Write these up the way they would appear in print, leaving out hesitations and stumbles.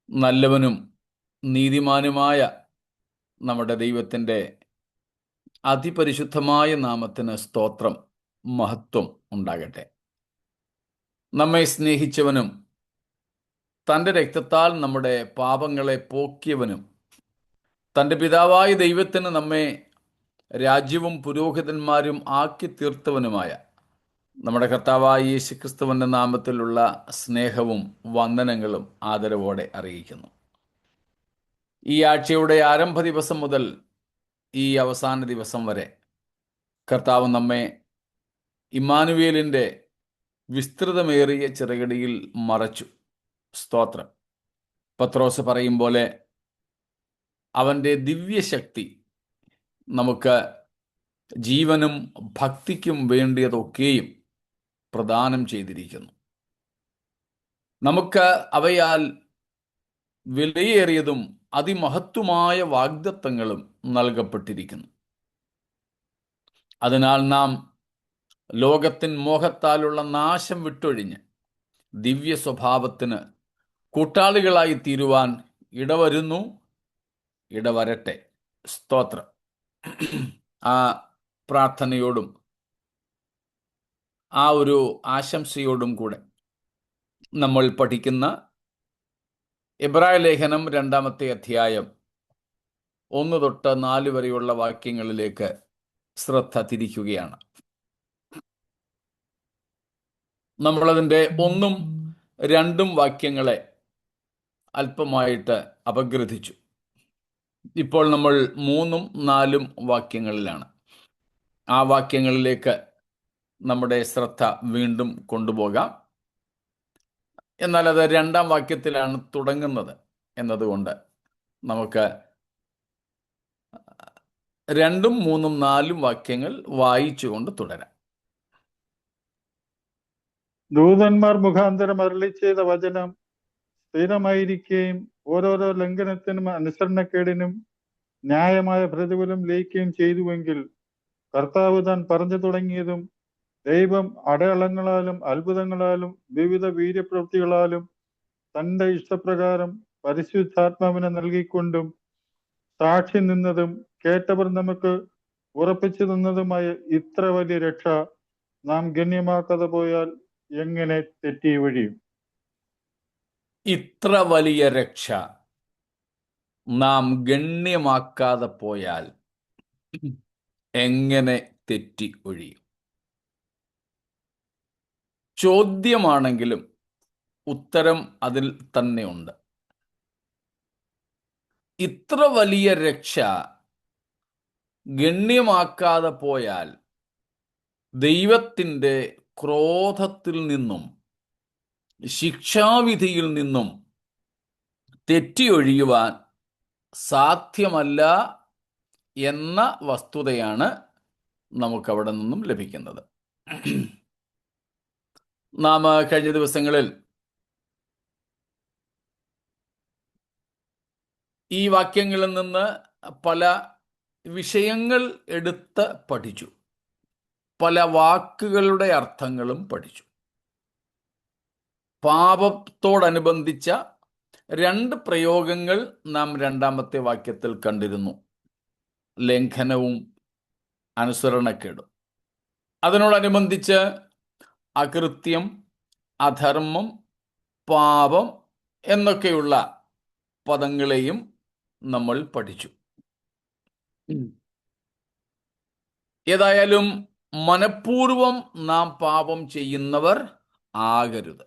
നല്ലവനും നീതിമാനുമായ നമ്മുടെ ദൈവത്തിൻ്റെ അതിപരിശുദ്ധമായ നാമത്തിന് സ്തോത്രം, മഹത്വം ഉണ്ടാകട്ടെ. നമ്മെ സ്നേഹിച്ചവനും തൻ്റെ രക്തത്താൽ നമ്മുടെ പാപങ്ങളെ പോക്കിയവനും തൻ്റെ പിതാവായ ദൈവത്തിന് നമ്മെ രാജ്യവും പുരോഹിതന്മാരും ആക്കി തീർത്തവനുമായ നമ്മുടെ കർത്താവായ യേശുക്രിസ്തുവിൻ്റെ നാമത്തിലുള്ള സ്നേഹവും വന്ദനങ്ങളും ആദരവോടെ അറിയിക്കുന്നു. ഈ ആഴ്ചയുടെ ആരംഭ ദിവസം മുതൽ ഈ അവസാന ദിവസം വരെ കർത്താവ് നമ്മെ ഇമ്മാനുവേലിൻ്റെ വിസ്തൃതമേറിയ ചിറകടിയിൽ മറച്ചു. സ്തോത്രം. പത്രോസ് പറയും പോലെ അവൻ്റെ ദിവ്യശക്തി നമുക്ക് ജീവനും ഭക്തിക്കും വേണ്ടിയതൊക്കെയും പ്രദാനം ചെയ്തിരിക്കുന്നു. നമുക്ക് അവയാൽ വിലയേറിയതും അതിമഹത്വമായ വാഗ്ദത്തങ്ങളും നൽകപ്പെട്ടിരിക്കുന്നു. അതിനാൽ നാം ലോകത്തിൻ മോഹത്താലുള്ള നാശം വിട്ടൊഴിഞ്ഞ് ദിവ്യ സ്വഭാവത്തിന് കൂട്ടാളികളായി തീരുവാൻ ഇടവരട്ടെ. സ്തോത്രം. ആ പ്രാർത്ഥനയോടും ആ ഒരു ആശംസയോടും കൂടെ നമ്മൾ പഠിക്കുന്ന എബ്രായ ലേഖനം 2-ാമത്തെ അധ്യായം 1 തൊട്ട് 4 വരെയുള്ള വാക്യങ്ങളിലേക്ക് ശ്രദ്ധ തിരിക്കുകയാണ്. നമ്മളതിൻ്റെ 1ഉം 2ഉം വാക്യങ്ങളെ അല്പമായിട്ട് അപഗ്രഥിച്ചു. ഇപ്പോൾ നമ്മൾ 3ഉം 4ഉം വാക്യങ്ങളിലാണ്. ആ വാക്യങ്ങളിലേക്ക് നമ്മുടെ ശ്രദ്ധ വീണ്ടും കൊണ്ടുപോകാം. എന്നാൽ അത് 2-ാം വാക്യത്തിലാണ് തുടങ്ങുന്നത് എന്നതുകൊണ്ട് നമുക്ക് 2ഉം 3ഉം 4ഉം വാക്യങ്ങൾ വായിച്ചുകൊണ്ട് തുടരാം. ദൂതന്മാർ മുഖാന്തരം അരുളി ചെയ്ത വചനം സ്ഥിരമായിരിക്കുകയും ഓരോരോ ലംഘനത്തിനും അനുസരണക്കേടിനും ന്യായമായ പ്രതിഫലം ലയിക്കുകയും ചെയ്തുവെങ്കിൽ കർത്താവ് താൻ പറഞ്ഞു തുടങ്ങിയതും ദൈവം അടയാളങ്ങളാലും അത്ഭുതങ്ങളാലും വിവിധ വീര്യപ്രവൃത്തികളാലും തന്റെ ഇഷ്ടപ്രകാരം പരിശുദ്ധാത്മാവിനെ നൽകിക്കൊണ്ടും സാക്ഷി നിന്നതും കേട്ടവർ നമുക്ക് ഉറപ്പിച്ചു തന്നതുമായ ഇത്ര വലിയ രക്ഷ നാം ഗണ്യമാക്കാതെ പോയാൽ എങ്ങനെ തെറ്റി വഴിയും? ഇത്ര വലിയ രക്ഷ നാം ഗണ്യമാക്കാതെ പോയാൽ എങ്ങനെ തെറ്റി ഒഴിയും? ചോദ്യമാണെങ്കിലും ഉത്തരം അതിൽ തന്നെയുണ്ട്. ഇത്ര വലിയ രക്ഷ ഗണ്യമാക്കാതെ പോയാൽ ദൈവത്തിൻ്റെ ക്രോധത്തിൽ നിന്നും ശിക്ഷാവിധിയിൽ നിന്നും തെറ്റിയൊഴിയുവാൻ സാധ്യമല്ല എന്ന വസ്തുതയാണ് നമുക്കവിടെ നിന്നും ലഭിക്കുന്നത്. നാം കഴിഞ്ഞ ദിവസങ്ങളിൽ ഈ വാക്യങ്ങളിൽ നിന്ന് പല വിഷയങ്ങൾ എടുത്ത് പഠിച്ചു. പല വാക്കുകളുടെ അർത്ഥങ്ങളും പഠിച്ചു. പാപത്തോടനുബന്ധിച്ച 2 പ്രയോഗങ്ങൾ നാം 2-ാമത്തെ വാക്യത്തിൽ കണ്ടിരുന്നു: ലംഘനവും അനുസരണക്കേടും. അതിനോടനുബന്ധിച്ച് അകൃത്യം, അധർമ്മം, പാപം എന്നൊക്കെയുള്ള പദങ്ങളെയും നമ്മൾ പഠിച്ചു. ഏതായാലും മനഃപൂർവം നാം പാപം ചെയ്യുന്നവർ ആകരുത്.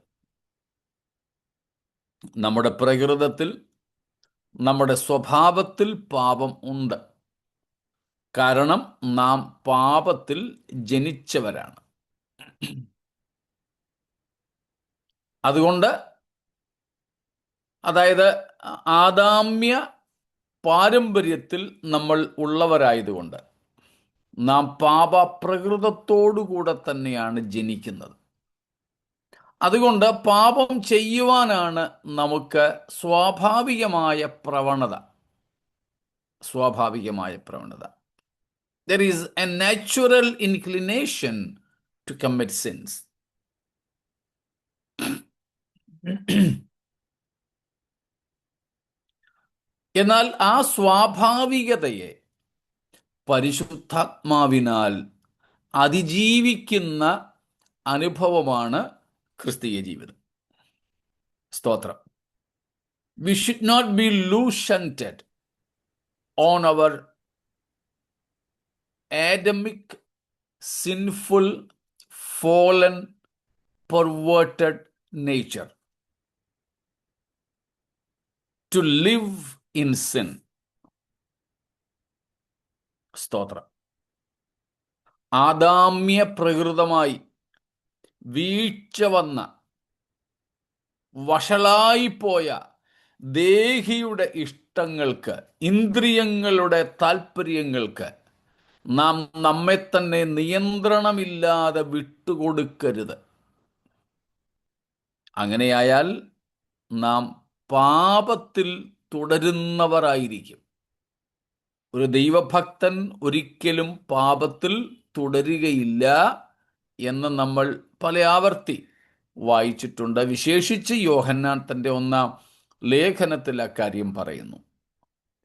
നമ്മുടെ പ്രകൃതത്തിൽ, നമ്മുടെ സ്വഭാവത്തിൽ പാപം ഉണ്ട്. കാരണം നാം പാപത്തിൽ ജനിച്ചവരാണ്. അതുകൊണ്ട്, അതായത് ആദാമ്യ പാരമ്പര്യത്തിൽ നമ്മൾ ഉള്ളവരായതുകൊണ്ട് നാം പാപപ്രകൃതത്തോടുകൂടെ തന്നെയാണ് ജനിക്കുന്നത്. അതുകൊണ്ട് പാപം ചെയ്യുവാനാണ് നമുക്ക് സ്വാഭാവികമായ പ്രവണത. There is a natural inclination to commit sins. എന്നാൽ ആ സ്വാഭാവികതയെ പരിശുദ്ധാത്മാവിനാൽ അതിജീവിക്കുന്ന അനുഭവമാണ് ക്രിസ്തീയ ജീവിതം. സ്തോത്രം. We should not be loosened on our Adamic, sinful, fallen, perverted nature to live in sin. സ്തോത്രം. ആദാമ്യ പ്രകൃതമായി വീഴ്ച വന്ന വഷളായിപ്പോയ ദേഹിയുടെ ഇഷ്ടങ്ങൾക്ക്, ഇന്ദ്രിയങ്ങളുടെ താല്പര്യങ്ങൾക്ക് നാം നമ്മെ തന്നെ നിയന്ത്രണമില്ലാതെ വിട്ടുകൊടുക്കരുത്. അങ്ങനെയായാൽ നാം പാപത്തിൽ തുടരുന്നവരായിരിക്കും. ഒരു ദൈവഭക്തൻ ഒരിക്കലും പാപത്തിൽ തുടരുകയില്ല എന്ന് നമ്മൾ പല ആവർത്തി വായിച്ചിട്ടുണ്ട്. വിശേഷിച്ച് യോഹന്നാൻ തൻ്റെ 1-ാം ലേഖനത്തിൽ അക്കാര്യം പറയുന്നു.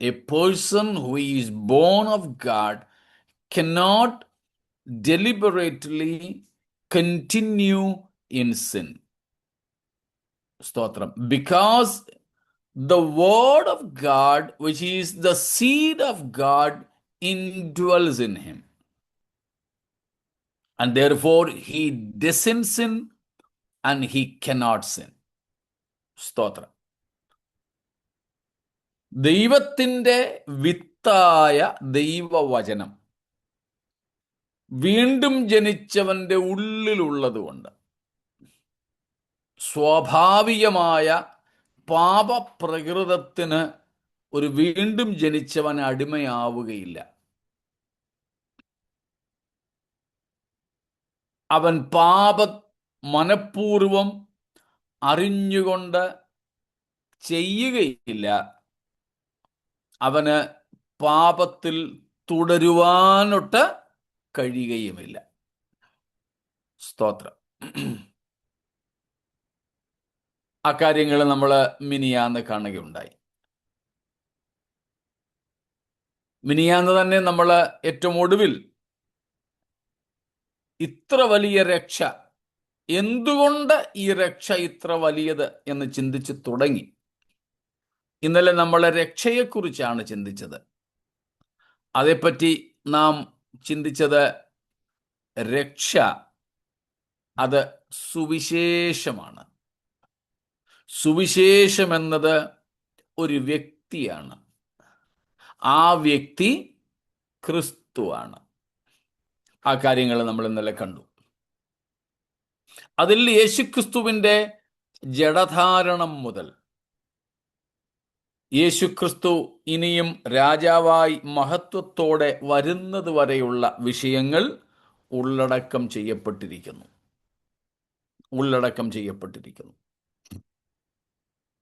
A person who is born of God cannot deliberately continue in sin. സ്തോത്രം. Because the word of God, which is the seed of God, indwells in him. And therefore he doesn't sin and he cannot sin. സ്തോത്രം. ദൈവത്തിൻ്റെ വിത്തായ ദൈവവചനം വീണ്ടും ജനിച്ചവന്റെ ഉള്ളിലുള്ളതുകൊണ്ട് സ്വാഭാവികമായ പാപപ്രകൃതത്തിന് ഒരു വീണ്ടും ജനിച്ചവൻ അടിമയാവുകയില്ല. അവൻ മനഃപൂർവം അറിഞ്ഞുകൊണ്ട് ചെയ്യുകയില്ല. അവന് പാപത്തിൽ തുടരുവാനൊട്ട് കഴിയുകയുമില്ല. സ്തോത്രം. അക്കാര്യങ്ങൾ നമ്മൾ മിനിയാന്ന് കാണുകയുണ്ടായി. മിനിയാന്ന് തന്നെ നമ്മൾ ഏറ്റവും ഒടുവിൽ ഇത്ര വലിയ രക്ഷ, എന്തുകൊണ്ട് ഈ രക്ഷ ഇത്ര വലിയത് എന്ന് ചിന്തിച്ച് തുടങ്ങി. ഇന്നലെ നമ്മൾ രക്ഷയെക്കുറിച്ചാണ് ചിന്തിച്ചത്. അതേപ്പറ്റി നാം ചിന്തിച്ചത് രക്ഷ അത് സുവിശേഷമാണ്. സുവിശേഷം എന്നത് ഒരു വ്യക്തിയാണ്. ആ വ്യക്തി ക്രിസ്തുവാണ്. ആ കാര്യങ്ങൾ നമ്മൾ ഇന്നലെ കണ്ടു. അതിൽ യേശുക്രിസ്തുവിൻ്റെ ജഡധാരണം മുതൽ യേശുക്രിസ്തു ഇനിയും രാജാവായി മഹത്വത്തോടെ വരുന്നത് വരെയുള്ള വിഷയങ്ങൾ ഉള്ളടക്കം ചെയ്യപ്പെട്ടിരിക്കുന്നു.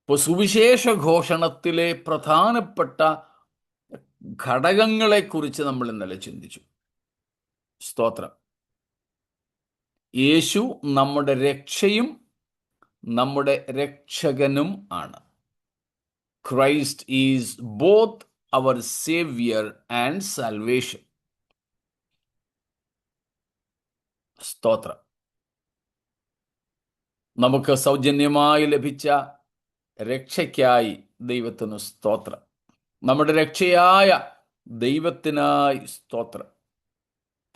ഇപ്പോൾ സുവിശേഷ ഘോഷണത്തിലെ പ്രധാനപ്പെട്ട ഘടകങ്ങളെക്കുറിച്ച് നമ്മൾ ഇന്നലെ ചിന്തിച്ചു. സ്തോത്രം. യേശു നമ്മുടെ രക്ഷയും നമ്മുടെ രക്ഷകനും ആണ്. Christ is both our Savior and salvation. സ്തോത്രം. നമുക്ക് സൗജന്യമായി ലഭിച്ച രക്ഷയ്ക്കായി ദൈവത്തിന് സ്തോത്രം. നമ്മുടെ രക്ഷയായ ദൈവത്തിനായി സ്തോത്രം.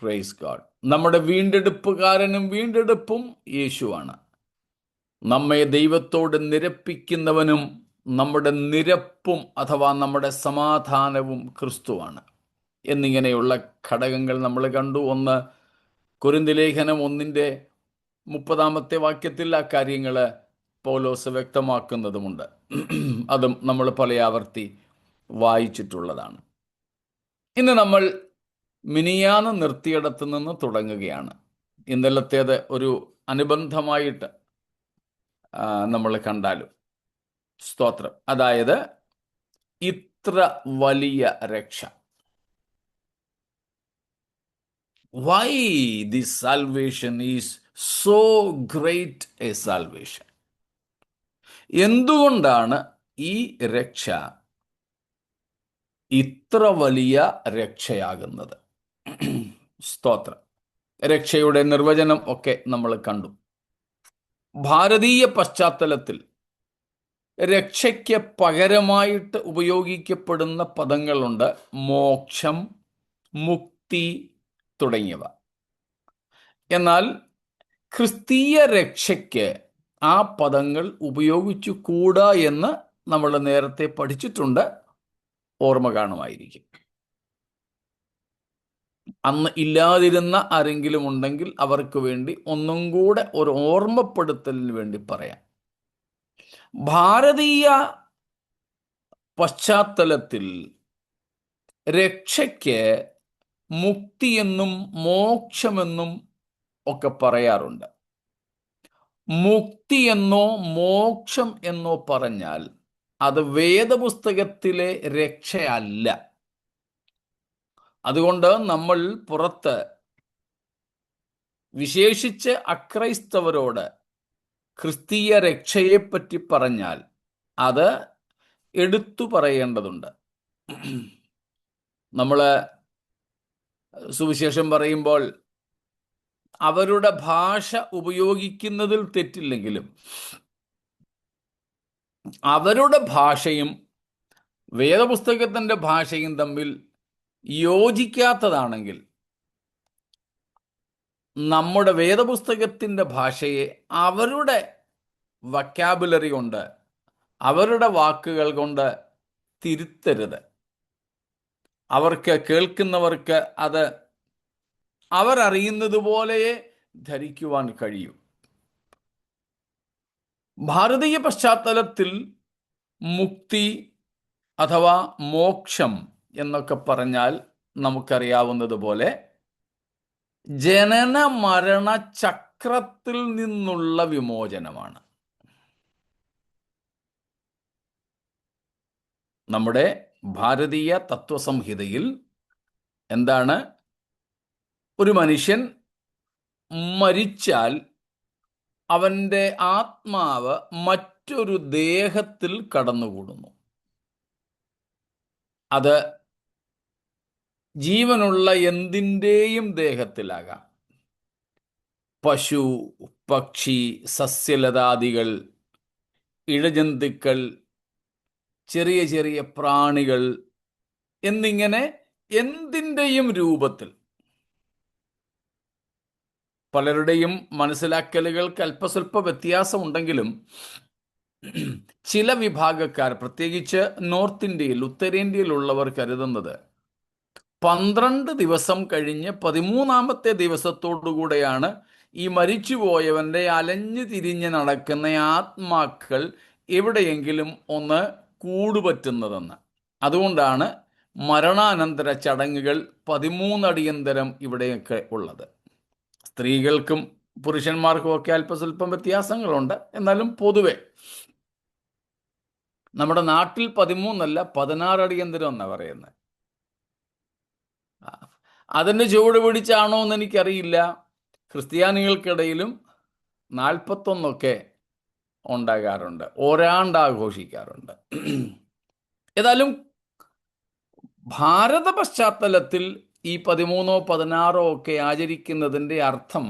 Praise God. നമ്മുടെ വീണ്ടെടുപ്പുകാരനും വീണ്ടെടുപ്പും യേശുവാണ്. നമ്മെ ദൈവത്തോട് നിരപ്പിക്കുന്നവനും നമ്മുടെ നിരപ്പും അഥവാ നമ്മുടെ സമാധാനവും ക്രിസ്തുവാണ്. എന്നിങ്ങനെയുള്ള ഘടകങ്ങൾ നമ്മൾ കണ്ടു. 1 കൊരിന്ത്യർ ലേഖനം 1:30 വാക്യത്തിൽ ആ കാര്യങ്ങൾ പൗലോസ് വ്യക്തമാക്കുന്നതുമുണ്ട്. അതും നമ്മൾ പല ആവർത്തി വായിച്ചിട്ടുള്ളതാണ്. ഇന്ന് നമ്മൾ മിനിയാന്ന് നിർത്തിയിടത്തു നിന്ന് തുടങ്ങുകയാണ്. ഇന്നലത്തേത് ഒരു അനുബന്ധമായിട്ട് നമ്മൾ കണ്ടാലും സ്തോത്രം. അതായത് ഇത്ര വലിയ രക്ഷ. Why this salvation is so great a salvation? എന്തുകൊണ്ടാണ് ഈ രക്ഷ ഇത്ര വലിയ രക്ഷയാകുന്നത്. സ്തോത്രം. രക്ഷയുടെ നിർവചനം ഒക്കെ നമ്മൾ കണ്ടു. ഭാരതീയ പശ്ചാത്തലത്തിൽ രക്ഷയ്ക്ക് പകരമായിട്ട് ഉപയോഗിക്കപ്പെടുന്ന പദങ്ങളുണ്ട്. മോക്ഷം, മുക്തി തുടങ്ങിയവ. എന്നാൽ ക്രിസ്തീയ രക്ഷയ്ക്ക് ആ പദങ്ങൾ ഉപയോഗിച്ചു കൂടാ എന്ന് നമ്മൾ നേരത്തെ പഠിച്ചിട്ടുണ്ട്, ഓർമ്മ കാണുമായിരിക്കും. അന്ന് ഇല്ലാതിരുന്ന ആരെങ്കിലും ഉണ്ടെങ്കിൽ അവർക്ക് വേണ്ടി ഒന്നും കൂടെ ഒരു ഓർമ്മപ്പെടുത്തലിന് വേണ്ടി പറയാം. ഭാരതീയ പശ്ചാത്തലത്തിൽ രക്ഷയ്ക്ക് മുക്തിയെന്നും മോക്ഷമെന്നും ഒക്കെ പറയാറുണ്ട്. മുക്തിയെന്നോ മോക്ഷം എന്നോ പറഞ്ഞാൽ അത് വേദപുസ്തകത്തിലെ രക്ഷയല്ല. അതുകൊണ്ട് നമ്മൾ പുറത്ത് വിശേഷിച്ച് അക്രൈസ്തവരോട് ക്രിസ്തീയ രക്ഷയെപ്പറ്റി പറഞ്ഞാൽ അത് എടുത്തു പറയേണ്ടതുണ്ട്. നമ്മൾ സുവിശേഷം പറയുമ്പോൾ അവരുടെ ഭാഷ ഉപയോഗിക്കുന്നതിൽ തെറ്റില്ലെങ്കിലും അവരുടെ ഭാഷയും വേദപുസ്തകത്തിൻ്റെ ഭാഷയും തമ്മിൽ യോജിക്കാത്തതാണെങ്കിൽ നമ്മുടെ വേദപുസ്തകത്തിൻ്റെ ഭാഷയെ അവരുടെ വൊക്കാബുലറി കൊണ്ട്, അവരുടെ വാക്കുകൾ കൊണ്ട് തിരുത്തരുത്. അവർക്ക്, കേൾക്കുന്നവർക്ക് അത് അവരറിയുന്നത് പോലെയേ ധരിക്കുവാൻ കഴിയൂ. ഭാരതീയ പശ്ചാത്തലത്തിൽ മുക്തി അഥവാ മോക്ഷം എന്നൊക്കെ പറഞ്ഞാൽ നമുക്കറിയാവുന്നതുപോലെ ജനന മരണ ചക്രത്തിൽ നിന്നുള്ള വിമോചനമാണ്. നമ്മുടെ ഭാരതീയ തത്വസംഹിതയിൽ എന്താണ്? ഒരു മനുഷ്യൻ മരിച്ചാൽ അവൻ്റെ ആത്മാവ് മറ്റൊരു ദേഹത്തിൽ കടന്നുകൂടുന്നു. അത് ജീവനുള്ള എന്തിൻ്റെയും ദേഹത്തിലാകാം. പശു, പക്ഷി, സസ്യലതാദികൾ, ഇഴജന്തുക്കൾ, ചെറിയ ചെറിയ പ്രാണികൾ എന്നിങ്ങനെ എന്തിൻ്റെയും രൂപത്തിൽ. പലരുടെയും മനസ്സിലാക്കലുകൾക്ക് അല്പസ്വല്പ വ്യത്യാസമുണ്ടെങ്കിലും ചില വിഭാഗക്കാർ, പ്രത്യേകിച്ച് നോർത്ത് ഇന്ത്യയിൽ, ഉത്തരേന്ത്യയിലുള്ളവർ കരുതുന്നത് 12 ദിവസം കഴിഞ്ഞ് 13ാമത്തെ ദിവസത്തോടുകൂടെയാണ് ഈ മരിച്ചുപോയവൻ്റെ അലഞ്ഞു തിരിഞ്ഞ് നടക്കുന്ന ആത്മാക്കൾ എവിടെയെങ്കിലും ഒന്ന് കൂടുപറ്റുന്നതെന്ന്. അതുകൊണ്ടാണ് മരണാനന്തര ചടങ്ങുകൾ 13 അടിയന്തരം ഇവിടെയൊക്കെ ഉള്ളത്. സ്ത്രീകൾക്കും പുരുഷന്മാർക്കും ഒക്കെ അല്പസ്വല്പം വ്യത്യാസങ്ങളുണ്ട്. എന്നാലും പൊതുവെ നമ്മുടെ നാട്ടിൽ 13 അല്ല 16 അടിയന്തരം എന്നാണ് പറയുന്നത്. അതിൻ്റെ ചുവട് പിടിച്ചാണോ എന്ന് എനിക്കറിയില്ല. ക്രിസ്ത്യാനികൾക്കിടയിലും 41 ഉണ്ടാകാറുണ്ട്, ഒരാണ്ട് ആഘോഷിക്കാറുണ്ട്. ഏതായാലും ഭാരത പശ്ചാത്തലത്തിൽ ഈ 13 16 ഒക്കെ ആചരിക്കുന്നതിൻ്റെ അർത്ഥം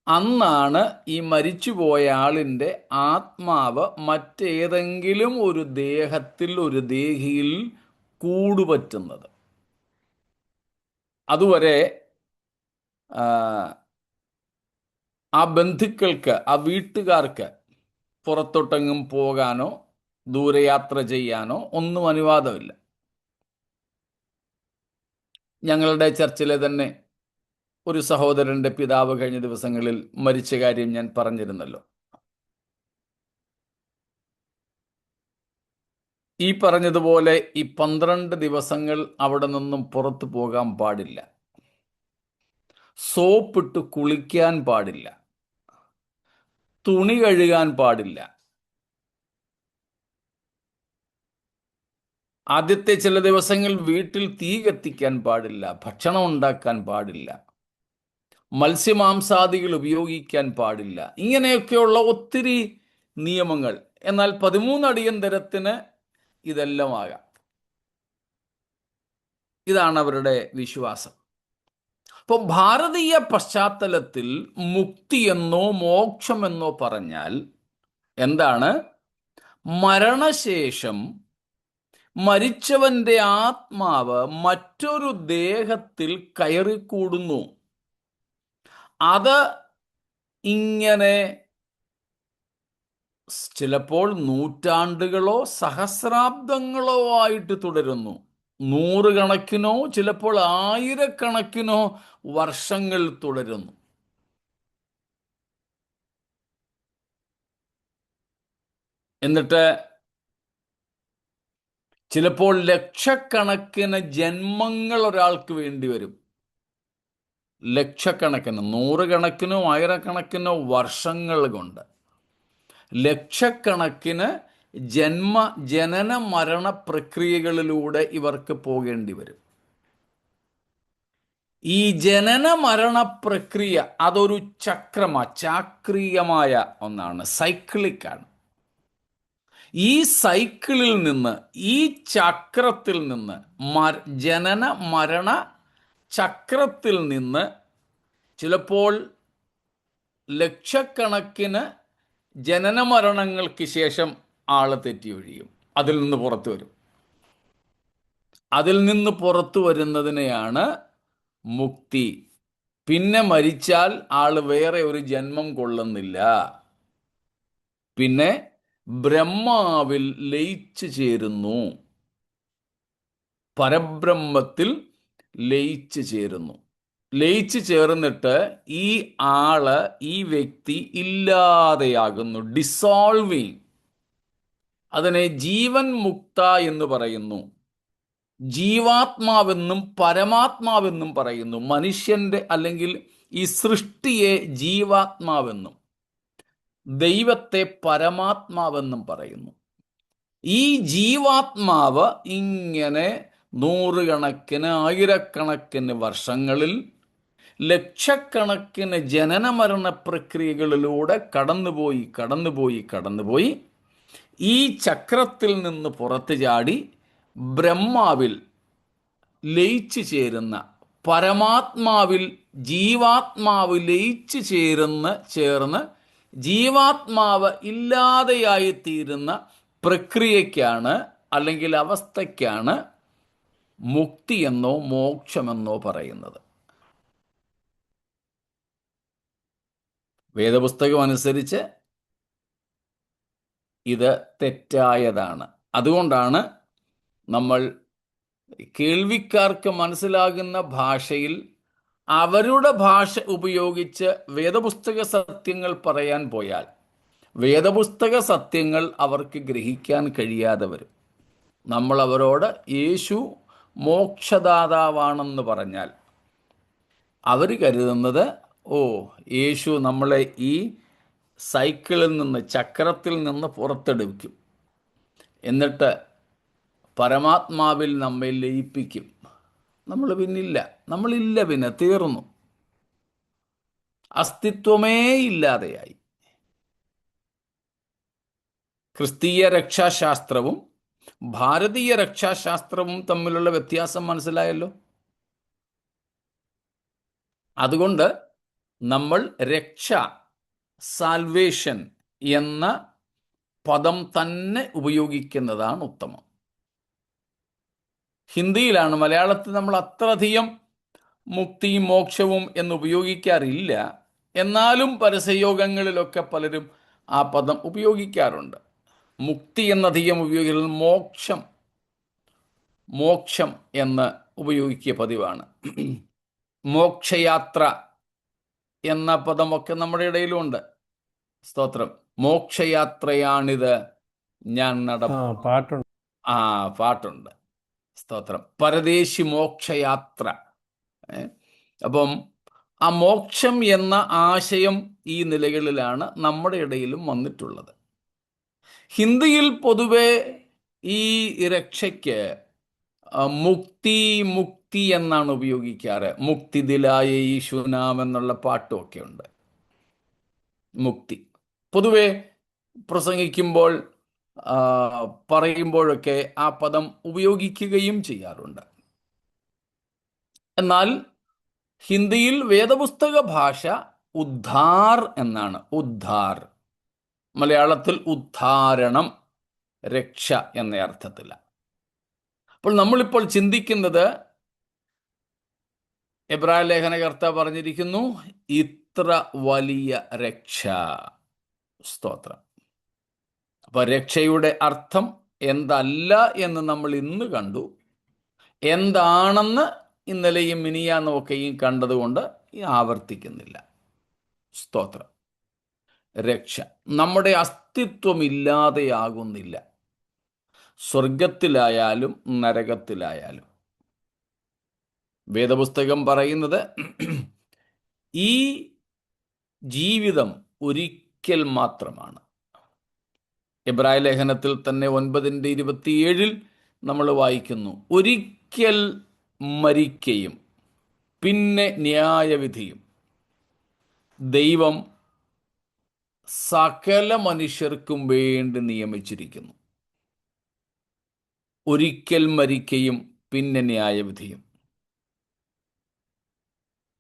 അന്നാണ് ഈ മരിച്ചുപോയ ആളിൻ്റെ ആത്മാവ് മറ്റേതെങ്കിലും ഒരു ദേഹത്തിൽ, ഒരു ദേഹിയിൽ കൂടുപറ്റുന്നത്. അതുവരെ ആ ബന്ധുക്കൾക്ക്, ആ വീട്ടുകാർക്ക് പുറത്തോട്ടെങ്ങും പോകാനോ ദൂരയാത്ര ചെയ്യാനോ ഒന്നും അനുവാദമില്ല. ഞങ്ങളുടെ ചർച്ചിലെ തന്നെ ഒരു സഹോദരൻ്റെ പിതാവ് കഴിഞ്ഞ ദിവസങ്ങളിൽ മരിച്ച കാര്യം ഞാൻ പറഞ്ഞിരുന്നല്ലോ. ഈ പറഞ്ഞതുപോലെ ഈ 12 ദിവസങ്ങൾ അവിടെ നിന്നും പുറത്തു പോകാൻ പാടില്ല. സോപ്പിട്ട് കുളിക്കാൻ പാടില്ല. തുണി കഴുകാൻ പാടില്ല. ആദ്യത്തെ ചില ദിവസങ്ങൾ വീട്ടിൽ തീ കത്തിക്കാൻ പാടില്ല, ഭക്ഷണം ഉണ്ടാക്കാൻ പാടില്ല, മത്സ്യമാംസാദികൾ ഉപയോഗിക്കാൻ പാടില്ല. ഇങ്ങനെയൊക്കെയുള്ള ഒത്തിരി നിയമങ്ങൾ. എന്നാൽ 13 അടിയന്തരത്തിന് ഇതെല്ലാം ആകാം. ഇതാണ് അവരുടെ വിശ്വാസം. അപ്പോൾ ഭാരതീയ പശ്ചാത്തലത്തിൽ മുക്തിയെന്നോ മോക്ഷമെന്നോ പറഞ്ഞാൽ എന്താണ്? മരണശേഷം മരിച്ചവന്റെ ആത്മാവ് മറ്റൊരു ദേഹത്തിൽ കയറിക്കൂടുന്നു. അത് ഇങ്ങനെ ചിലപ്പോൾ നൂറ്റാണ്ടുകളോ സഹസ്രാബ്ദങ്ങളോ ആയിട്ട് തുടരുന്നു. നൂറുകണക്കിനോ ചിലപ്പോൾ ആയിരക്കണക്കിനോ വർഷങ്ങൾ തുടരുന്നു. എന്നിട്ട് ചിലപ്പോൾ ലക്ഷക്കണക്കിന് ജന്മങ്ങൾ ഒരാൾക്ക് വേണ്ടി വരും. ലക്ഷക്കണക്കിന്, നൂറുകണക്കിനോ ആയിരക്കണക്കിനോ വർഷങ്ങൾ കൊണ്ട് ലക്ഷക്കണക്കിന് ജനന മരണ പ്രക്രിയകളിലൂടെ ഇവർക്ക് പോകേണ്ടി വരും. ഈ ജനന മരണ പ്രക്രിയ അതൊരു ചാക്രികമായ ഒന്നാണ്, സൈക്ലിക്കാണ്. ഈ സൈക്കിളിൽ നിന്ന്, ഈ ചക്രത്തിൽ നിന്ന്, ജനന മരണ ചക്രത്തിൽ നിന്ന് ചിലപ്പോൾ ലക്ഷക്കണക്കിന് ജനന മരണങ്ങൾക്ക് ശേഷം ആള് തെറ്റി ഒഴിയും, അതിൽ നിന്ന് പുറത്തു വരും. അതിൽ നിന്ന് പുറത്തു വരുന്നതിനെയാണ് മുക്തി. പിന്നെ മരിച്ചാൽ ആള് വേറെ ഒരു ജന്മം കൊള്ളുന്നില്ല, പിന്നെ ബ്രഹ്മാവിൽ ലയിച്ചു ചേരുന്നു, പരബ്രഹ്മത്തിൽ ലയിച്ചു ചേരുന്നു. ലയിച്ചു ചേർന്നിട്ട് ഈ ആള്, ഈ വ്യക്തി ഇല്ലാതെയാകുന്നു, ഡിസോൾവിങ്. അതിനെ ജീവൻ മുക്ത എന്ന് പറയുന്നു, ജീവാത്മാവെന്നും പരമാത്മാവെന്നും പറയുന്നു. മനുഷ്യന്റെ അല്ലെങ്കിൽ ഈ സൃഷ്ടിയെ ജീവാത്മാവെന്നും ദൈവത്തെ പരമാത്മാവെന്നും പറയുന്നു. ഈ ജീവാത്മാവ് ഇങ്ങനെ നൂറുകണക്കിന് ആയിരക്കണക്കിന് വർഷങ്ങളിൽ ലക്ഷക്കണക്കിന് ജനന മരണ പ്രക്രിയകളിലൂടെ കടന്നുപോയി ഈ ചക്രത്തിൽ നിന്ന് പുറത്തു ചാടി ബ്രഹ്മാവിൽ ലയിച്ചു ചേരുന്ന, പരമാത്മാവിൽ ജീവാത്മാവ് ലയിച്ചു ചേർന്ന് ജീവാത്മാവ് ഇല്ലാതെയായിത്തീരുന്ന പ്രക്രിയയ്ക്കാണ് അല്ലെങ്കിൽ അവസ്ഥയ്ക്കാണ് മുക്തിയെന്നോ മോക്ഷമെന്നോ പറയുന്നത്. വേദപുസ്തകം അനുസരിച്ച് ഇത് തെറ്റായതാണ്. അതുകൊണ്ടാണ് നമ്മൾ കേൾവിക്കാർക്ക് മനസ്സിലാകുന്ന ഭാഷയിൽ അവരുടെ ഭാഷ ഉപയോഗിച്ച് വേദപുസ്തക സത്യങ്ങൾ പറയാൻ പോയാൽ വേദപുസ്തക സത്യങ്ങൾ അവർക്ക് ഗ്രഹിക്കാൻ കഴിയാതെ വരും. നമ്മൾ അവരോട് യേശു മോക്ഷദാതാവാണെന്ന് പറഞ്ഞാൽ അവർ കരുതുന്നത്, ഓ, യേശു നമ്മളെ ഈ സൈക്കിളിൽ നിന്ന്, ചക്രത്തിൽ നിന്ന് പുറത്തെടുക്കും, എന്നിട്ട് പരമാത്മാവിൽ നമ്മെ ലയിപ്പിക്കും. നമ്മളില്ല, പിന്നെ തീർന്നു, അസ്തിത്വമേ ഇല്ലാതെയായി. ക്രിസ്തീയ രക്ഷാശാസ്ത്രവും ഭാരതീയ രക്ഷാശാസ്ത്രവും തമ്മിലുള്ള വ്യത്യാസം മനസ്സിലായല്ലോ. അതുകൊണ്ട് നമ്മൾ രക്ഷ, സാൽവേഷൻ എന്ന പദം തന്നെ ഉപയോഗിക്കുന്നതാണ് ഉത്തമം. ഹിന്ദിയിലാണ്, മലയാളത്തിൽ നമ്മൾ അത്രയധികം മുക്തിയും മോക്ഷവും എന്ന് ഉപയോഗിക്കാറില്ല. എന്നാലും പരസ്യയോഗങ്ങളിലൊക്കെ പലരും ആ പദം ഉപയോഗിക്കാറുണ്ട്. മുക്തി എന്നധികം ഉപയോഗിക്കുന്നത് മോക്ഷം എന്ന് ഉപയോഗിക്കുക പതിവാണ്. മോക്ഷയാത്ര എന്ന പദമൊക്കെ നമ്മുടെ ഇടയിലുണ്ട്. സ്തോത്രം. മോക്ഷയാത്രയാണിത് ഞാൻ പാട്ടുണ്ട്. സ്തോത്രം. പരദേശി മോക്ഷയാത്ര. അപ്പം ആ മോക്ഷം എന്ന ആശയം ഈ നിലകളിലാണ് നമ്മുടെ ഇടയിലും വന്നിട്ടുള്ളത്. ഹിന്ദിയിൽ പൊതുവെ ഈ രക്ഷയ്ക്ക് മുക്തി എന്നാണ് ഉപയോഗിക്കാറ്. മുക്തി ദിലായ ഈശുനാം എന്നുള്ള പാട്ടുമൊക്കെ ഉണ്ട്. മുക്തി പൊതുവെ പ്രസംഗിക്കുമ്പോൾ പറയുമ്പോഴൊക്കെ ആ പദം ഉപയോഗിക്കുകയും ചെയ്യാറുണ്ട്. എന്നാൽ ഹിന്ദിയിൽ വേദപുസ്തക ഭാഷ ഉദ്ധാർ എന്നാണ്. ഉദ്ധാർ. മലയാളത്തിൽ ഉദ്ധാരണം, രക്ഷ എന്ന അർത്ഥത്തിലാണ്. അപ്പോൾ നമ്മളിപ്പോൾ ചിന്തിക്കുന്നത്, എബ്രായ ലേഖനകർത്താവ് പറഞ്ഞിരിക്കുന്നു, ഇത്ര വലിയ രക്ഷ. സ്തോത്രം. അപ്പൊ രക്ഷയുടെ അർത്ഥം എന്തല്ല എന്ന് നമ്മൾ ഇന്ന് കണ്ടു. എന്താണെന്ന് ഇന്നലെയും മിനിയാന്നൊക്കെയും കണ്ടതുകൊണ്ട് ആവർത്തിക്കുന്നില്ല. സ്തോത്രം. രക്ഷ നമ്മുടെ അസ്തിത്വമില്ലാതെയാകുന്നില്ല, സ്വർഗത്തിലായാലും നരകത്തിലായാലും. വേദപുസ്തകം പറയുന്നത് ഈ ജീവിതം ഒരിക്കൽ മാത്രമാണ്. എബ്രായ ലേഖനത്തിൽ തന്നെ 9:27 നമ്മൾ വായിക്കുന്നു, ഒരിക്കൽ മരിക്കയും പിന്നെ ന്യായവിധിയും ദൈവം സകല മനുഷ്യർക്കും വേണ്ടി നിയമിച്ചിരിക്കുന്നു. ഒരിക്കൽ മരിക്കയും പിന്നെ ന്യായവിധിയും.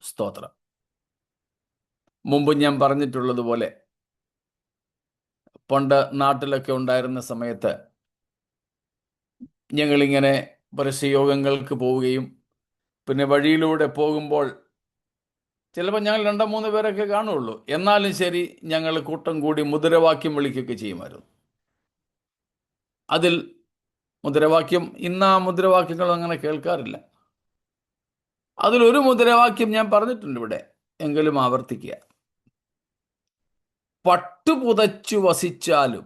സ്തോത്രം. മുമ്പ് ഞാൻ പറഞ്ഞിട്ടുള്ളതുപോലെ, പണ്ട് നാട്ടിലൊക്കെ ഉണ്ടായിരുന്ന സമയത്ത് ഞങ്ങളിങ്ങനെ പരസ്യയോഗങ്ങൾക്ക് പോവുകയും പിന്നെ വഴിയിലൂടെ പോകുമ്പോൾ ചിലപ്പോൾ ഞങ്ങൾ 2-3 പേരൊക്കെ കാണുള്ളൂ. എന്നാലും ശരി, ഞങ്ങൾ കൂട്ടം കൂടി മുദ്രാവാക്യം വിളിക്കുകയൊക്കെ ചെയ്യുമായിരുന്നു. അതിൽ മുദ്രാവാക്യം, ഇന്ന് ആ മുദ്രാവാക്യങ്ങൾ അങ്ങനെ കേൾക്കാറില്ല. അതിലൊരു മുദ്രാവാക്യം ഞാൻ പറഞ്ഞിട്ടുണ്ട് ഇവിടെ, എങ്കിലും ആവർത്തിക്കുക. പട്ടുപുതച്ചു വസിച്ചാലും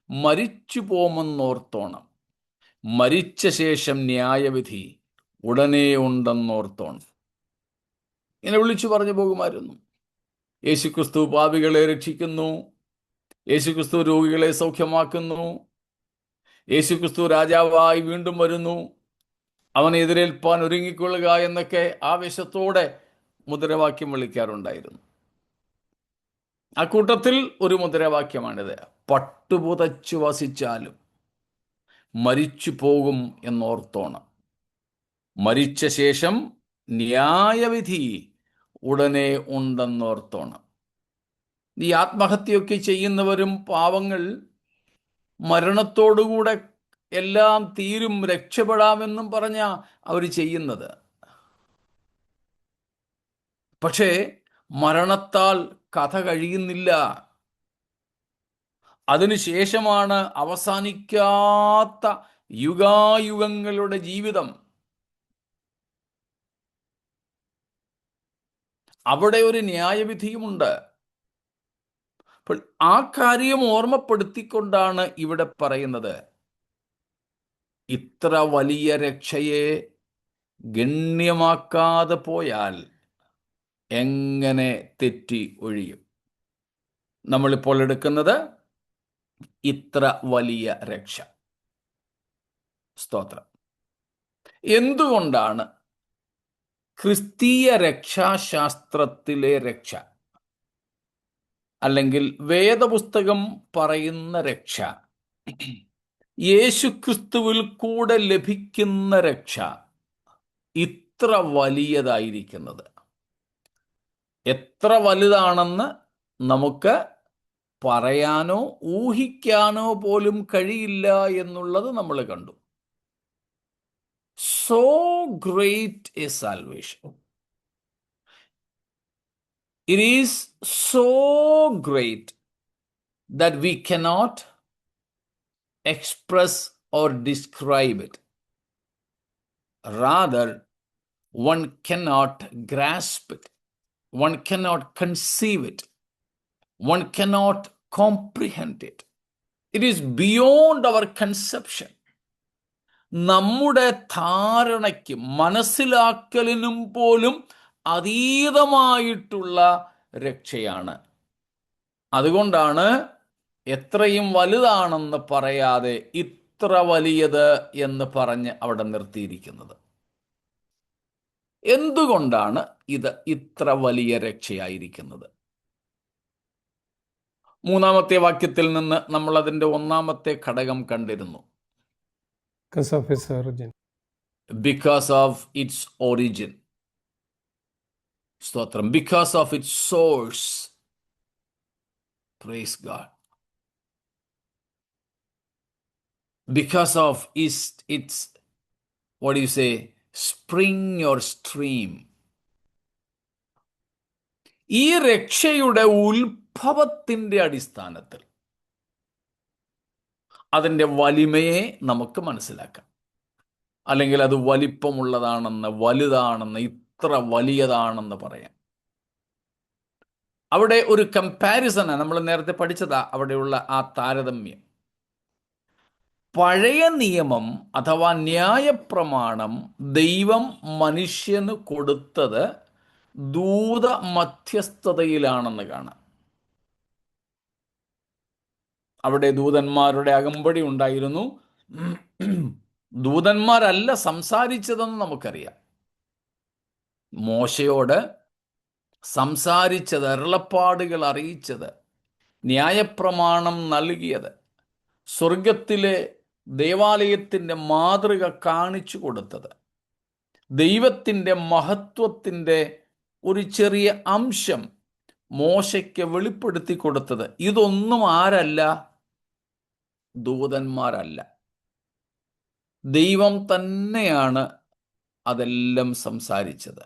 മരിച്ചു പോമെന്നോർത്തോണം, മരിച്ച ശേഷം ന്യായവിധി ഉടനെ ഉണ്ടെന്നോർത്തോണം. ഇങ്ങനെ വിളിച്ചു പറഞ്ഞു പോകുമായിരുന്നു. യേശുക്രിസ്തു പാപികളെ രക്ഷിക്കുന്നു, യേശുക്രിസ്തു രോഗികളെ സൗഖ്യമാക്കുന്നു, യേശുക്രിസ്തു രാജാവായി വീണ്ടും വരുന്നു, അവനെ എതിരേൽപ്പാൻ ഒരുങ്ങിക്കൊള്ളുക എന്നൊക്കെ ആവേശത്തോടെ മുദ്രാവാക്യം വിളിക്കാറുണ്ടായിരുന്നു. ആ കൂട്ടത്തിൽ ഒരു മുദ്രാവാക്യമാണിത്, പട്ടുപുതച്ചു വസിച്ചാലും മരിച്ചു പോകും എന്നോർത്തോണം, മരിച്ച ശേഷം ന്യായവിധി ഉടനെ ഉണ്ടെന്നോർത്തോണം. ഈ ആത്മഹത്യയൊക്കെ ചെയ്യുന്നവരും പാവങ്ങൾ മരണത്തോടുകൂടെ എല്ലാം തീരും, രക്ഷപ്പെടാമെന്നും പറഞ്ഞ അവർ ചെയ്യുന്നത്. പക്ഷേ മരണത്താൽ കഥ കഴിയുന്നില്ല. അതിനുശേഷമാണ് അവസാനിക്കാത്ത യുഗായുഗങ്ങളുടെ ജീവിതം. അവിടെ ഒരു ന്യായവിധിയുമുണ്ട്. അപ്പോൾ ആ കാര്യം ഓർമ്മപ്പെടുത്തിക്കൊണ്ടാണ് ഇവിടെ പറയുന്നത്, ഇത്ര വലിയ രക്ഷയെ ഗണ്യമാക്കാതെ പോയാൽ എങ്ങനെ തെറ്റി ഒഴിയും. നമ്മളിപ്പോൾ എടുക്കുന്നത് ഇത്ര വലിയ രക്ഷ. സ്തോത്രം. എന്തുകൊണ്ടാണ് ക്രിസ്തീയ രക്ഷാശാസ്ത്രത്തിലെ രക്ഷ, അല്ലെങ്കിൽ വേദപുസ്തകം പറയുന്ന രക്ഷ, യേശുക്രിസ്തുവിൽ കൂടെ ലഭിക്കുന്ന രക്ഷ ഇത്ര വലിയതായിരിക്കുന്നത്? എത്ര വലുതാണെന്ന് നമുക്ക് പറയാനോ ഊഹിക്കാനോ പോലും കഴിയില്ല എന്നുള്ളത് നമ്മൾ കണ്ടു. So great A salvation. It is so great that we cannot express or describe it. Rather, one cannot grasp it. One cannot conceive it. One cannot comprehend it. It is beyond our conception. നമ്മുടെ ധാരണയ്ക്കും മനസ്സിലാക്കലിനും പോലും അതീതമായിട്ടുള്ള രക്ഷയാണ്. അതുകൊണ്ടാണ് എത്രയും വലുതാണെന്ന് പറയാതെ ഇത്ര വലിയത് എന്ന് പറഞ്ഞ് അവിടെ നിർത്തിയിരിക്കുന്നത്. എന്തുകൊണ്ടാണ് ഇത് ഇത്ര വലിയ രക്ഷയായിരിക്കുന്നത്? 3-ാമത്തെ വാക്യത്തിൽ നിന്ന് നമ്മൾ അതിൻ്റെ 1-ാമത്തെ ഘടകം കണ്ടിരുന്നു. Because of his origin. because of its origin. Stotram. Because of its source. Praise God. Because of its what do you say, spring or stream. ഈ രക്ഷയുടെ ഉത്ഭവത്തിന്റെ അടിസ്ഥാനത്തിൽ അതിൻ്റെ വലിമയെ നമുക്ക് മനസ്സിലാക്കാം. അല്ലെങ്കിൽ അത് വലിപ്പമുള്ളതാണെന്ന്, വലുതാണെന്ന്, ഇത്ര വലിയതാണെന്ന് പറയാം. അവിടെ ഒരു കമ്പാരിസണാണ് നമ്മൾ നേരത്തെ പഠിച്ചതാ, അവിടെയുള്ള ആ താരതമ്യം. പഴയ നിയമം അഥവാ ന്യായപ്രമാണം ദൈവം മനുഷ്യന് കൊടുത്തത് ദൂത മധ്യസ്ഥതയിലാണെന്ന് കാണാം. അവിടെ ദൂതന്മാരുടെ അകമ്പടി ഉണ്ടായിരുന്നു. ദൂതന്മാരല്ല സംസാരിച്ചതെന്ന് നമുക്കറിയാം. മോശയോട് സംസാരിച്ചത്, അരുളപ്പാടുകൾ അറിയിച്ചത്, ന്യായപ്രമാണം നൽകിയത്, സ്വർഗത്തിലെ ദേവാലയത്തിൻ്റെ മാതൃക കാണിച്ചു കൊടുത്തത്, ദൈവത്തിൻ്റെ മഹത്വത്തിൻ്റെ ഒരു ചെറിയ അംശം മോശയ്ക്ക് വെളിപ്പെടുത്തി കൊടുത്തത്, ഇതൊന്നും ആരല്ല? ദൂതന്മാരല്ല, ദൈവം തന്നെയാണ് അതെല്ലാം സംസാരിച്ചത്.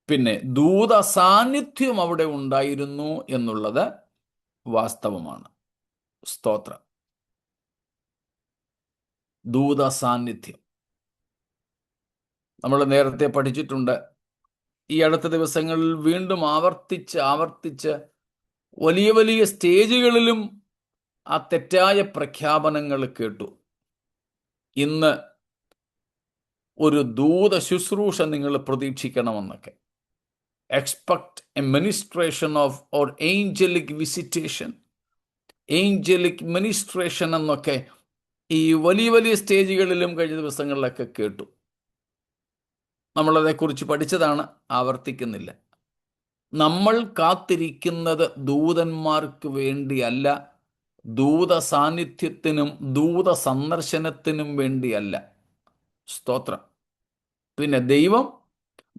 പിന്നെ ദൂത സാന്നിധ്യം അവിടെ ഉണ്ടായിരുന്നു എന്നുള്ളത് വാസ്തവമാണ്. സ്തോത്രം. ദൂത സാന്നിധ്യം നമ്മൾ നേരത്തെ പഠിച്ചിട്ടുണ്ട്. ഈ അടുത്ത ദിവസങ്ങളിൽ വീണ്ടും ആവർത്തിച്ച് വലിയ വലിയ സ്റ്റേജുകളിലും ആ തെറ്റായ പ്രഖ്യാപനങ്ങൾ കേട്ടു. ഇന്ന് ഒരു ദൂത ശുശ്രൂഷ നിങ്ങൾ പ്രതീക്ഷിക്കണമെന്നൊക്കെ. Expect a ministration of or angelic visitation, angelic ministration എന്നൊക്കെ ഈ വലിയ വലിയ സ്റ്റേജുകളിലും കഴിഞ്ഞ ദിവസങ്ങളിലൊക്കെ കേട്ടു. നമ്മളതേക്കുറിച്ച് പഠിച്ചതാണ്, ആവർത്തിക്കുന്നില്ല. നമ്മൾ കാത്തിരിക്കുന്നത് ദൂതന്മാർക്ക് വേണ്ടിയല്ല, ദൂത സാന്നിധ്യത്തിനും ദൂത സന്ദർശനത്തിനും വേണ്ടിയല്ല. സ്തോത്രം. പിന്നെ ദൈവം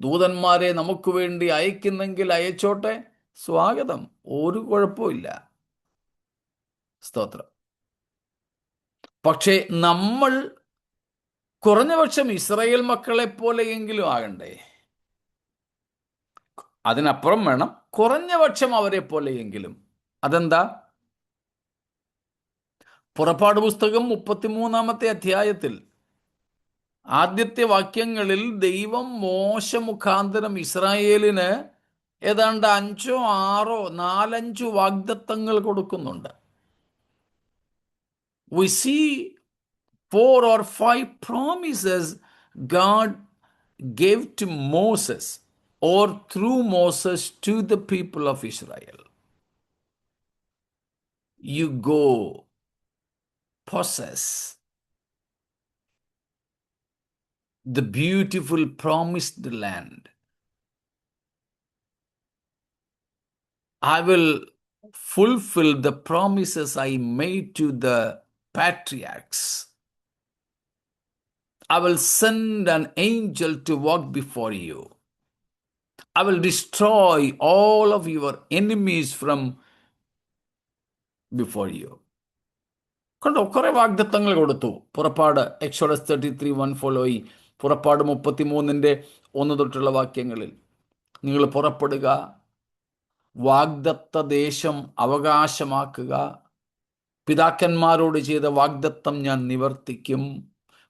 ദൂതന്മാരെ നമുക്ക് വേണ്ടി അയക്കുന്നെങ്കിൽ അയച്ചോട്ടെ, സ്വാഗതം, ഒരു കുഴപ്പമില്ല. സ്തോത്രം. പക്ഷേ നമ്മൾ കുറഞ്ഞപക്ഷം ഇസ്രായേൽ മക്കളെ പോലെയെങ്കിലും ആകണ്ടേ? അതിനപ്പുറം വേണം, കുറഞ്ഞപക്ഷം അവരെ പോലെയെങ്കിലും. അതെന്താ? പുറപ്പാട് പുസ്തകം 33-ാമത്തെ അധ്യായത്തിൽ ആദ്യത്തെ വാക്യങ്ങളിൽ ദൈവം മോശ മുഖാന്തരം ഇസ്രായേലിന് ഏതാണ്ട് 4-5 വാഗ്ദത്തങ്ങൾ കൊടുക്കുന്നുണ്ട്. We see 4 or 5 promises God gave to Moses or through Moses to the people of Israel. You go, possess the beautiful promised land. I will fulfill the promises I made to the patriarchs. I will send an angel to walk before you. I will destroy all of your enemies from before you. കണ്ടോ, കുറെ വാഗ്ദത്തങ്ങൾ കൊടുത്തു. പുറപ്പാട് exodus 33:1 ഫോളോയി, പുറപ്പാട് 33:1 തൊട്ടുള്ള വാക്യങ്ങളിൽ നിങ്ങൾ പുറപ്പെടുക, വാഗ്ദത്ത ദേശം അവകാശമാക്കുക, പിതാക്കന്മാരോട് ചെയ്ത വാഗ്ദത്തം ഞാൻ നിവർത്തിക്കും,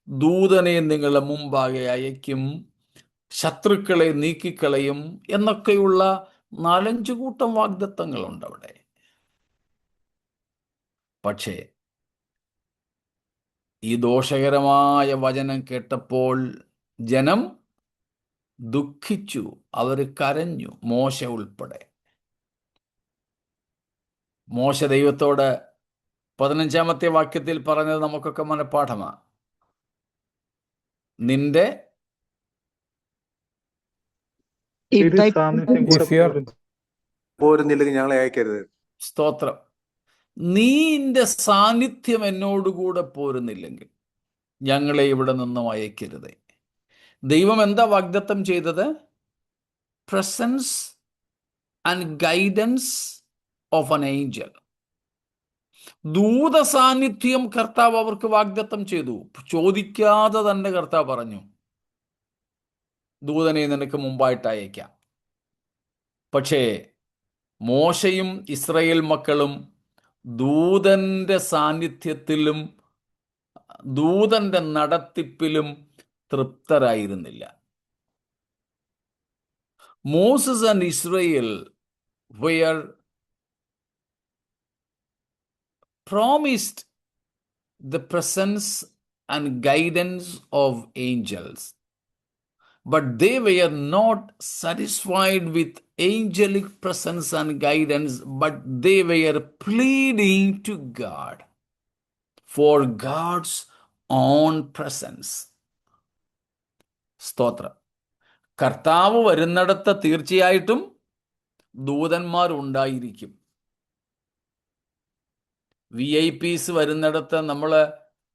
ദൂതനെ നിങ്ങളെ മുമ്പാകെ അയക്കും, ശത്രുക്കളെ നീക്കിക്കളയും എന്നൊക്കെയുള്ള 4-5 കൂട്ടം വാഗ്ദത്തങ്ങളുണ്ട് അവിടെ. പക്ഷേ ഈ ദോഷകരമായ വചനം കേട്ടപ്പോൾ ജനം ദുഃഖിച്ചു, അവർ കരഞ്ഞു, മോശ ഉൾപ്പെടെ. മോശ ദൈവത്തോട് 15-ാമത്തെ വാക്യത്തിൽ പറഞ്ഞത് നമുക്കൊക്കെ മനഃപാഠമാ. നിന്റെ സാന്നിധ്യം കൂടെ പോരുന്നില്ലെങ്കിൽ ഞങ്ങളെ അയക്കരുത്. സ്തോത്രം. നീ നിന്റെ സാന്നിധ്യം എന്നോടുകൂടെ പോരുന്നില്ലെങ്കിൽ, ഞങ്ങളെ ഇവിടെ നിന്നും അയക്കരുതേ. ദൈവം എന്താ വാഗ്ദത്തം ചെയ്തത്? Presence and guidance of an angel. ദൂത സാന്നിധ്യം കർത്താവ് അവർക്ക് വാഗ്ദത്തം ചെയ്തു. ചോദിക്കാതെ തന്നെ കർത്താവ് പറഞ്ഞു, ദൂതനെ നിനക്ക് മുമ്പായിട്ട് അയക്കാം. പക്ഷേ മോശയും ഇസ്രായേൽ മക്കളും ദൂതന്റെ സാന്നിധ്യത്തിലും ദൂതന്റെ നടത്തിപ്പിലും തൃപ്തരായിരുന്നില്ല. Moses and Israel were promised the presence and guidance of angels, but they were not satisfied with angelic presence and guidance, but they were pleading to God for God's own presence. സ്തോത്രം. കർത്താവ് വരുന്നിടത്ത് തീർച്ചയായിട്ടും ദൂതന്മാരുണ്ടായിരിക്കും. VIP വരുന്നിടത്ത് നമ്മൾ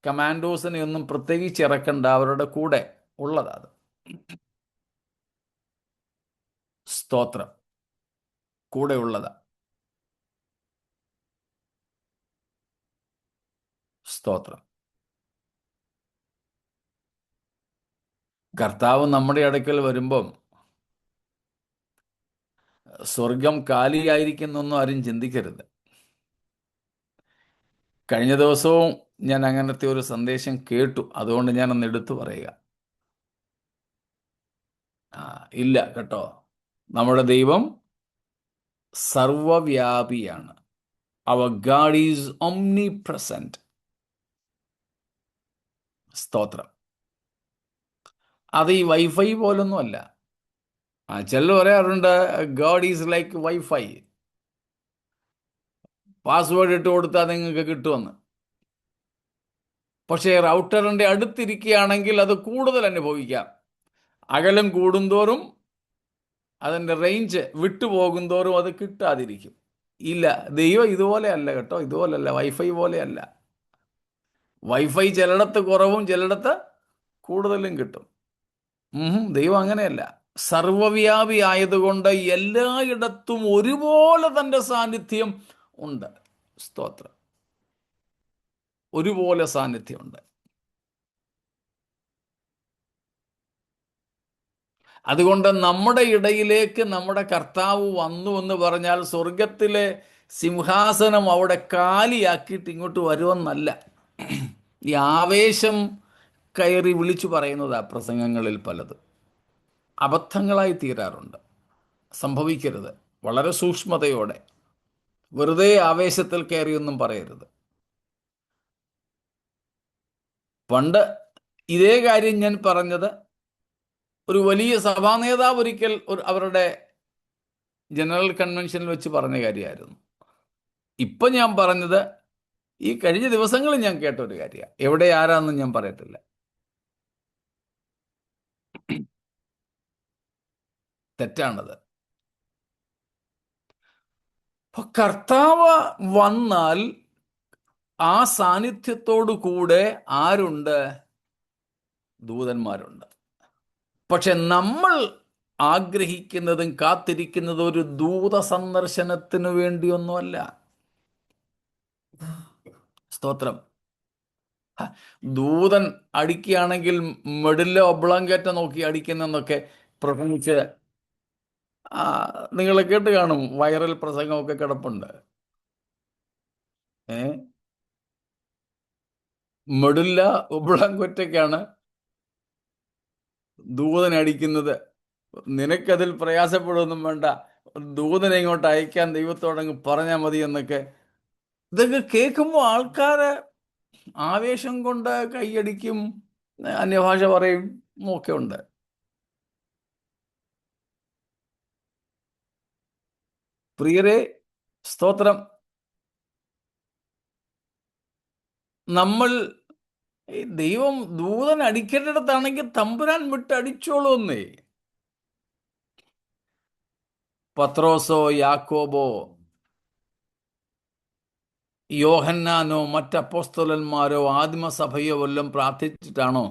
കമാൻഡോസിനെ ഒന്നും പ്രത്യേകിച്ച് ഇറക്കണ്ട, അവരുടെ കൂടെ ഉള്ളതാണ്. സ്തോത്രം. കൂടെ ഉള്ളതാ. സ്തോത്രം. കർത്താവ് നമ്മുടെ അടുക്കൽ വരുമ്പം സ്വർഗം കാലിയായിരിക്കുന്നൊന്നും ആരും ചിന്തിക്കരുത്. കഴിഞ്ഞ ദിവസവും ഞാൻ അങ്ങനത്തെ ഒരു സന്ദേശം കേട്ടു, അതുകൊണ്ട് ഞാനൊന്ന് എടുത്തു പറയുക. ഇല്ല കേട്ടോ, നമ്മുടെ ദൈവം സർവവ്യാപിയാണ്. അവർ ഗാഡ് ഈസ് ഒംനി പ്രസന്റ്. സ്തോത്രം. അത് ഈ വൈഫൈ പോലൊന്നും അല്ല. ചിലർ പറയാറുണ്ട് God is like wifi, password ഇട്ട് കൊടുത്താൽ നിങ്ങൾക്ക് കിട്ടുമെന്ന്. പക്ഷേ റൗട്ടറിൻ്റെ അടുത്തിരിക്കുകയാണെങ്കിൽ അത് കൂടുതൽ അനുഭവിക്കാം. അകലം കൂടുന്തോറും അതിൻ്റെ റേഞ്ച് വിട്ടുപോകുന്തോറും അത് കിട്ടാതിരിക്കും. ഇല്ല, ദൈവം ഇതുപോലെ അല്ല കേട്ടോ, ഇതുപോലല്ല, വൈഫൈ പോലെയല്ല. വൈഫൈ ചിലയിടത്ത് കുറവും ചിലയിടത്ത് കൂടുതലും കിട്ടും. ദൈവം അങ്ങനെയല്ല. സർവവ്യാപി ആയതുകൊണ്ട് എല്ലായിടത്തും ഒരുപോലെ തൻ്റെ സാന്നിധ്യം ഉണ്ട്. സ്തോത്രം. ഒരുപോലെ സാന്നിധ്യമുണ്ട്. അതുകൊണ്ട് നമ്മുടെ ഇടയിലേക്ക് നമ്മുടെ കർത്താവ് വന്നു എന്ന് പറഞ്ഞാൽ സ്വർഗത്തിലെ സിംഹാസനം അവിടെ കാലിയാക്കിയിട്ട് ഇങ്ങോട്ട് വരുമെന്നല്ല. ഈ ആവേശം കയറി വിളിച്ചു പറയുന്നതാ പ്രസംഗങ്ങളിൽ പലത് അബദ്ധങ്ങളായി തീരാറുണ്ട്. സംഭവിക്കരുത്. വളരെ സൂക്ഷ്മതയോടെ, വെറുതെ ആവേശത്തിൽ കയറിയൊന്നും പറയരുത്. പണ്ട് ഇതേ കാര്യം ഞാൻ പറഞ്ഞത് ഒരു വലിയ സഭാ നേതാവ് ഒരിക്കൽ അവരുടെ ജനറൽ കൺവെൻഷനിൽ വെച്ച് പറഞ്ഞ കാര്യമായിരുന്നു. ഇപ്പം ഞാൻ പറഞ്ഞത് ഈ കഴിഞ്ഞ ദിവസങ്ങളിൽ ഞാൻ കേട്ട ഒരു കാര്യമാണ്. എവിടെ ആരാന്നും ഞാൻ പറയത്തില്ല. തെറ്റാണത്. അപ്പൊ കർത്താവ് വന്നാൽ ആ സാന്നിധ്യത്തോടു കൂടെ ആരുണ്ട്? ദൂതന്മാരുണ്ട്. പക്ഷെ നമ്മൾ ആഗ്രഹിക്കുന്നതും കാത്തിരിക്കുന്നതും ഒരു ദൂത സന്ദർശനത്തിനു വേണ്ടിയൊന്നുമല്ല. സ്തോത്രം. ദൂതൻ അടിക്കുകയാണെങ്കിൽ മെഡിലെ ഒബ്ലാങ്കേറ്റ നോക്കി അടിക്കുന്നെന്നൊക്കെ പ്രസംഗിച്ച് നിങ്ങൾ കേട്ട് കാണും. വൈറൽ പ്രസംഗമൊക്കെ കിടപ്പുണ്ട്. മെഡില്ല ഒബ്ലാങ്കോറ്റയ്ക്കാണ് ദൂതൻ അടിക്കുന്നത്. നിനക്കതിൽ പ്രയാസപ്പെടുകയൊന്നും വേണ്ട, ദൂതനെ ഇങ്ങോട്ട് അയക്കാൻ ദൈവത്തോടങ്ങ് പറഞ്ഞാൽ മതി എന്നൊക്കെ. ഇതൊക്കെ കേൾക്കുമ്പോൾ ആൾക്കാര് ആവേശം കൊണ്ട് കൈയടിക്കും, അന്യഭാഷ പറയും ഒക്കെ ഉണ്ട്. പ്രിയരെ, സ്തോത്രം. നമ്മൾ ദൈവം ദൂതൻ അടിക്കേണ്ടിടത്താണെങ്കിൽ തമ്പുരാൻ വിട്ട് അടിച്ചോളൂന്നേ. പത്രോസോ യാക്കോബോ യോഹന്നാനോ മറ്റപ്പോസ്തലന്മാരോ ആദിമസഭയോ വല്ലതും പ്രാർത്ഥിച്ചിട്ടാണോ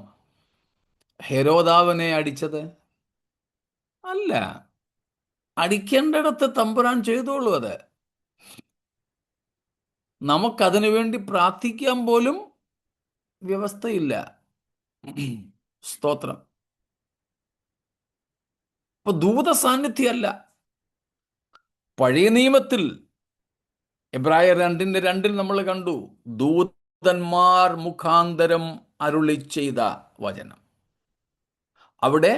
ഹെരോദാവിനെ അടിച്ചത്? അല്ല. അടിക്കേണ്ടിടത്ത് തമ്പുരാൻ ചെയ്തോളൂ അത്. നമുക്കതിനു വേണ്ടി പ്രാർത്ഥിക്കാൻ പോലും വ്യവസ്ഥയില്ല. സ്തോത്രം. ഇപ്പൊ ദൂത സാന്നിധ്യമല്ല. പഴയ നിയമത്തിൽ എബ്രായർ 2:2 നമ്മൾ കണ്ടു, ദൂതന്മാർ മുഖാന്തരം അരുളി ചെയ്ത വചനം. അവിടെ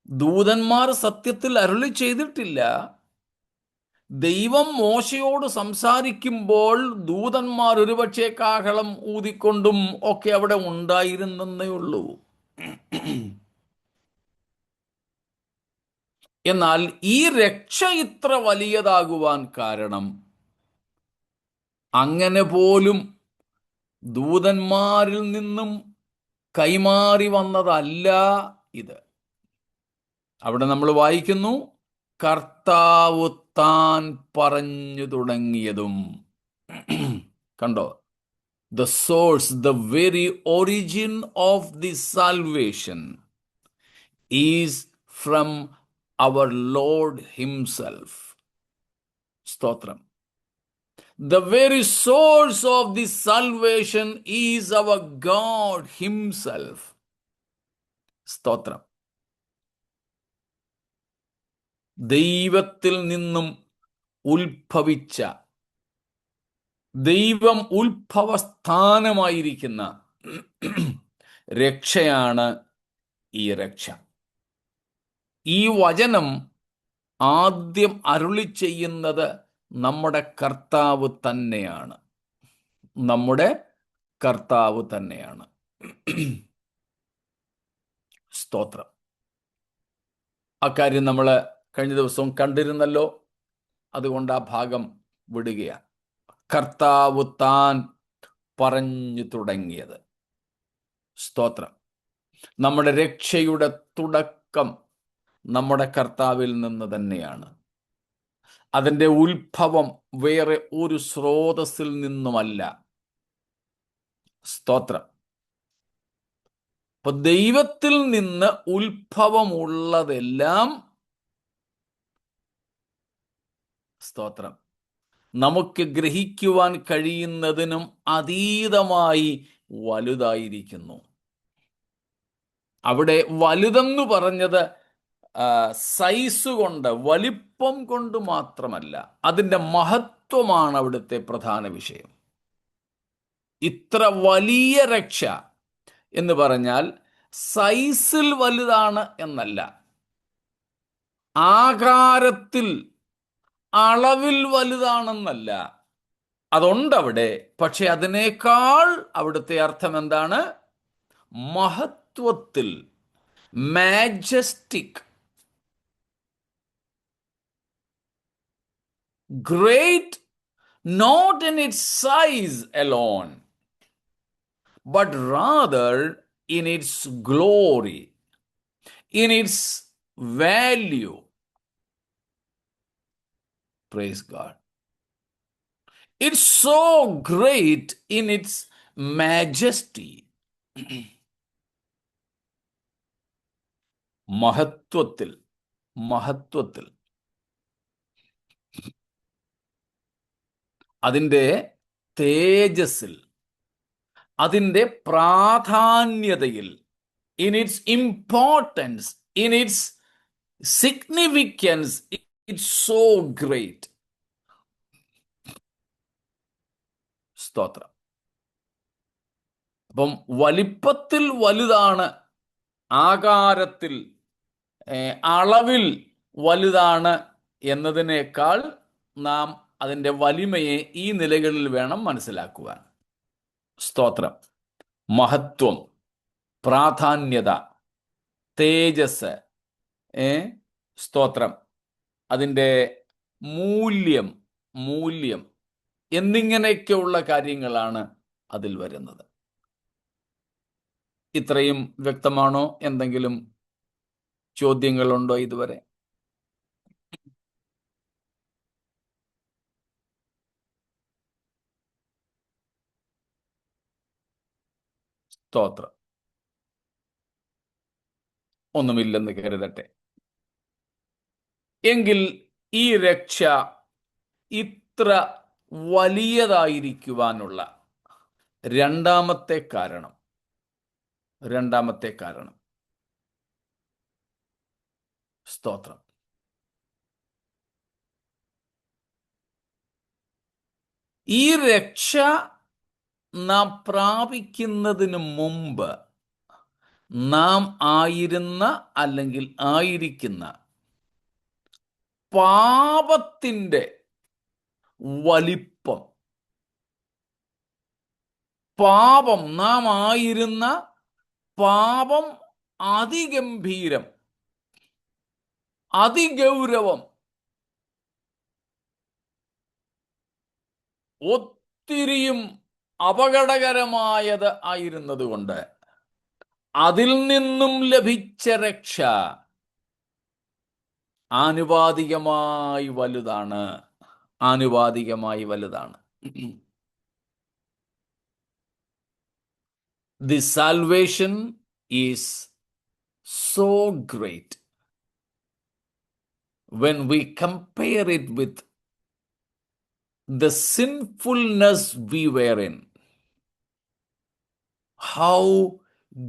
ദൂതന്മാർ സത്യത്തിൽ അരുളി ചെയ്തിട്ടില്ല. ദൈവം മോശയോട് സംസാരിക്കുമ്പോൾ ദൂതന്മാർ ഒരുപക്ഷെ കാഹളം ഊതിക്കൊണ്ടും ഒക്കെ അവിടെ ഉണ്ടായിരുന്നേ ഉള്ളൂ. എന്നാൽ ഈ രക്ഷ ഇത്ര വലിയതാകുവാൻ കാരണം അങ്ങനെ പോലും ദൂതന്മാരിൽ നിന്നും കൈമാറി വന്നതല്ല ഇത്. അവിടെ നമ്മൾ വായിക്കുന്നു, കർത്താവ് താൻ പറഞ്ഞു തുടങ്ങിയതും. കണ്ടോ? The source, the very origin of the salvation is from our Lord himself. സ്തോത്രം. The very source of the salvation is our God himself. സ്തോത്രം. ദൈവത്തിൽ നിന്നും ഉത്ഭവിച്ച, ദൈവം ഉത്ഭവസ്ഥാനമായിരിക്കുന്ന രക്ഷയാണ് ഈ രക്ഷ. ഈ വചനം ആദ്യം അരുളി ചെയ്യുന്നത് നമ്മുടെ കർത്താവ് തന്നെയാണ്. നമ്മുടെ കർത്താവ് തന്നെയാണ്. സ്തോത്രം. അക്കാര്യം നമ്മൾ കഴിഞ്ഞ ദിവസവും കണ്ടിരുന്നല്ലോ. അതുകൊണ്ട് ആ ഭാഗം വിടുകയാണ്. കർത്താവ് താൻ പറഞ്ഞു തുടങ്ങിയത്. സ്തോത്രം. നമ്മുടെ രക്ഷയുടെ തുടക്കം നമ്മുടെ കർത്താവിൽ നിന്ന് തന്നെയാണ്. അതിൻ്റെ ഉത്ഭവം വേറെ ഒരു സ്രോതസ്സിൽ നിന്നുമല്ല. സ്തോത്രം. അപ്പൊ ദൈവത്തിൽ നിന്ന് ഉത്ഭവമുള്ളതെല്ലാം, സ്തോത്രം, നമുക്ക് ഗ്രഹിക്കുവാൻ കഴിയുന്നതിനും അതീതമായി വലുതായിരിക്കുന്നു. അവിടെ വലുതെന്ന് പറഞ്ഞത് സൈസ് കൊണ്ട്, വലിപ്പം കൊണ്ട് മാത്രമല്ല, അതിൻ്റെ മഹത്വമാണ് അവിടുത്തെ പ്രധാന വിഷയം. ഇത്ര വലിയ രക്ഷ എന്ന് പറഞ്ഞാൽ സൈസിൽ വലുതാണ് എന്നല്ല, ആകാരത്തിൽ അളവിൽ വലുതാണെന്നല്ല. അതുണ്ടവിടെ. പക്ഷെ അതിനേക്കാൾ അവിടുത്തെ അർത്ഥം എന്താണ്? മഹത്വത്തിൽ, majestic, great, not in its size alone, but rather in its glory, in its value. Praise God. It's so great in its majesty. മഹത്വത്തിൽ, മഹത്വത്തിൽ, അതിൻ്റെ തേജസ്സിൽ, അതിൻ്റെ പ്രാധാന്യതയിൽ, in its importance, in its significance, it's so great. സ്തോത്രം. അപ്പം വലിപ്പത്തിൽ വലുതാണ്, ആകാരത്തിൽ, അളവിൽ വലുതാണ് എന്നതിനേക്കാൾ നാം അതിൻ്റെ വലിമയെ ഈ നിലകളിൽ വേണം മനസ്സിലാക്കുവാൻ. സ്തോത്രം. മഹത്വം, പ്രാധാന്യത, തേജസ്, സ്തോത്രം, അതിൻ്റെ മൂല്യം, മൂല്യം എന്നിങ്ങനെയൊക്കെയുള്ള കാര്യങ്ങളാണ് അതിൽ വരുന്നത്. ഇത്രയും വ്യക്തമാണോ? എന്തെങ്കിലും ചോദ്യങ്ങളുണ്ടോ ഇതുവരെ? സ്തോത്രം. ഒന്നുമില്ലെന്ന് കരുതട്ടെ. എങ്കിൽ ഈ രക്ഷ ഇത്ര വലിയതായിരിക്കുവാനുള്ള രണ്ടാമത്തെ കാരണം സ്തോത്രം, ഈ രക്ഷ നാം പ്രാപിക്കുന്നതിന് മുമ്പ് നാം ആയിരുന്ന അല്ലെങ്കിൽ ആയിരിക്കുന്ന പാപത്തിൻ്റെ വലിപ്പം, നാം ആയിരുന്ന പാപം അതിഗംഭീരം, അതിഗൗരവം, ഒത്തിരിയും അപകടകരമായത് ആയിരുന്നതുകൊണ്ട് അതിൽ നിന്നും ലഭിച്ച രക്ഷ ആനുപാതികമായി വലുതാണ്. The salvation is so great when we compare it with the sinfulness we were in. How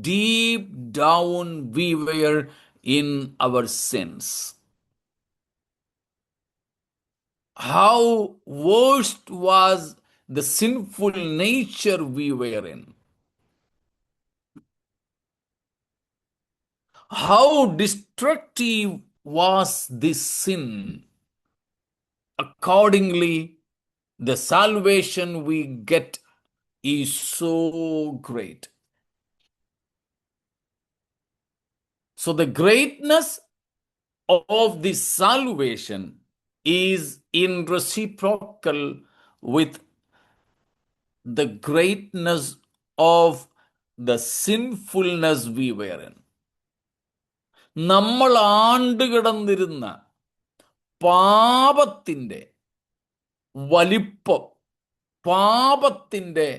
deep down we were in our sins. How worst was the sinful nature we were in. How destructive was this sin. Accordingly, the salvation we get is so great. So the greatness of this salvation is in reciprocal with the greatness of the sinfulness we were in. നമ്മൾ ആണ്ടുകിടന്നിരുന്ന പാപത്തിൻ്റെ വലിപ്പം, പാപത്തിൻ്റെ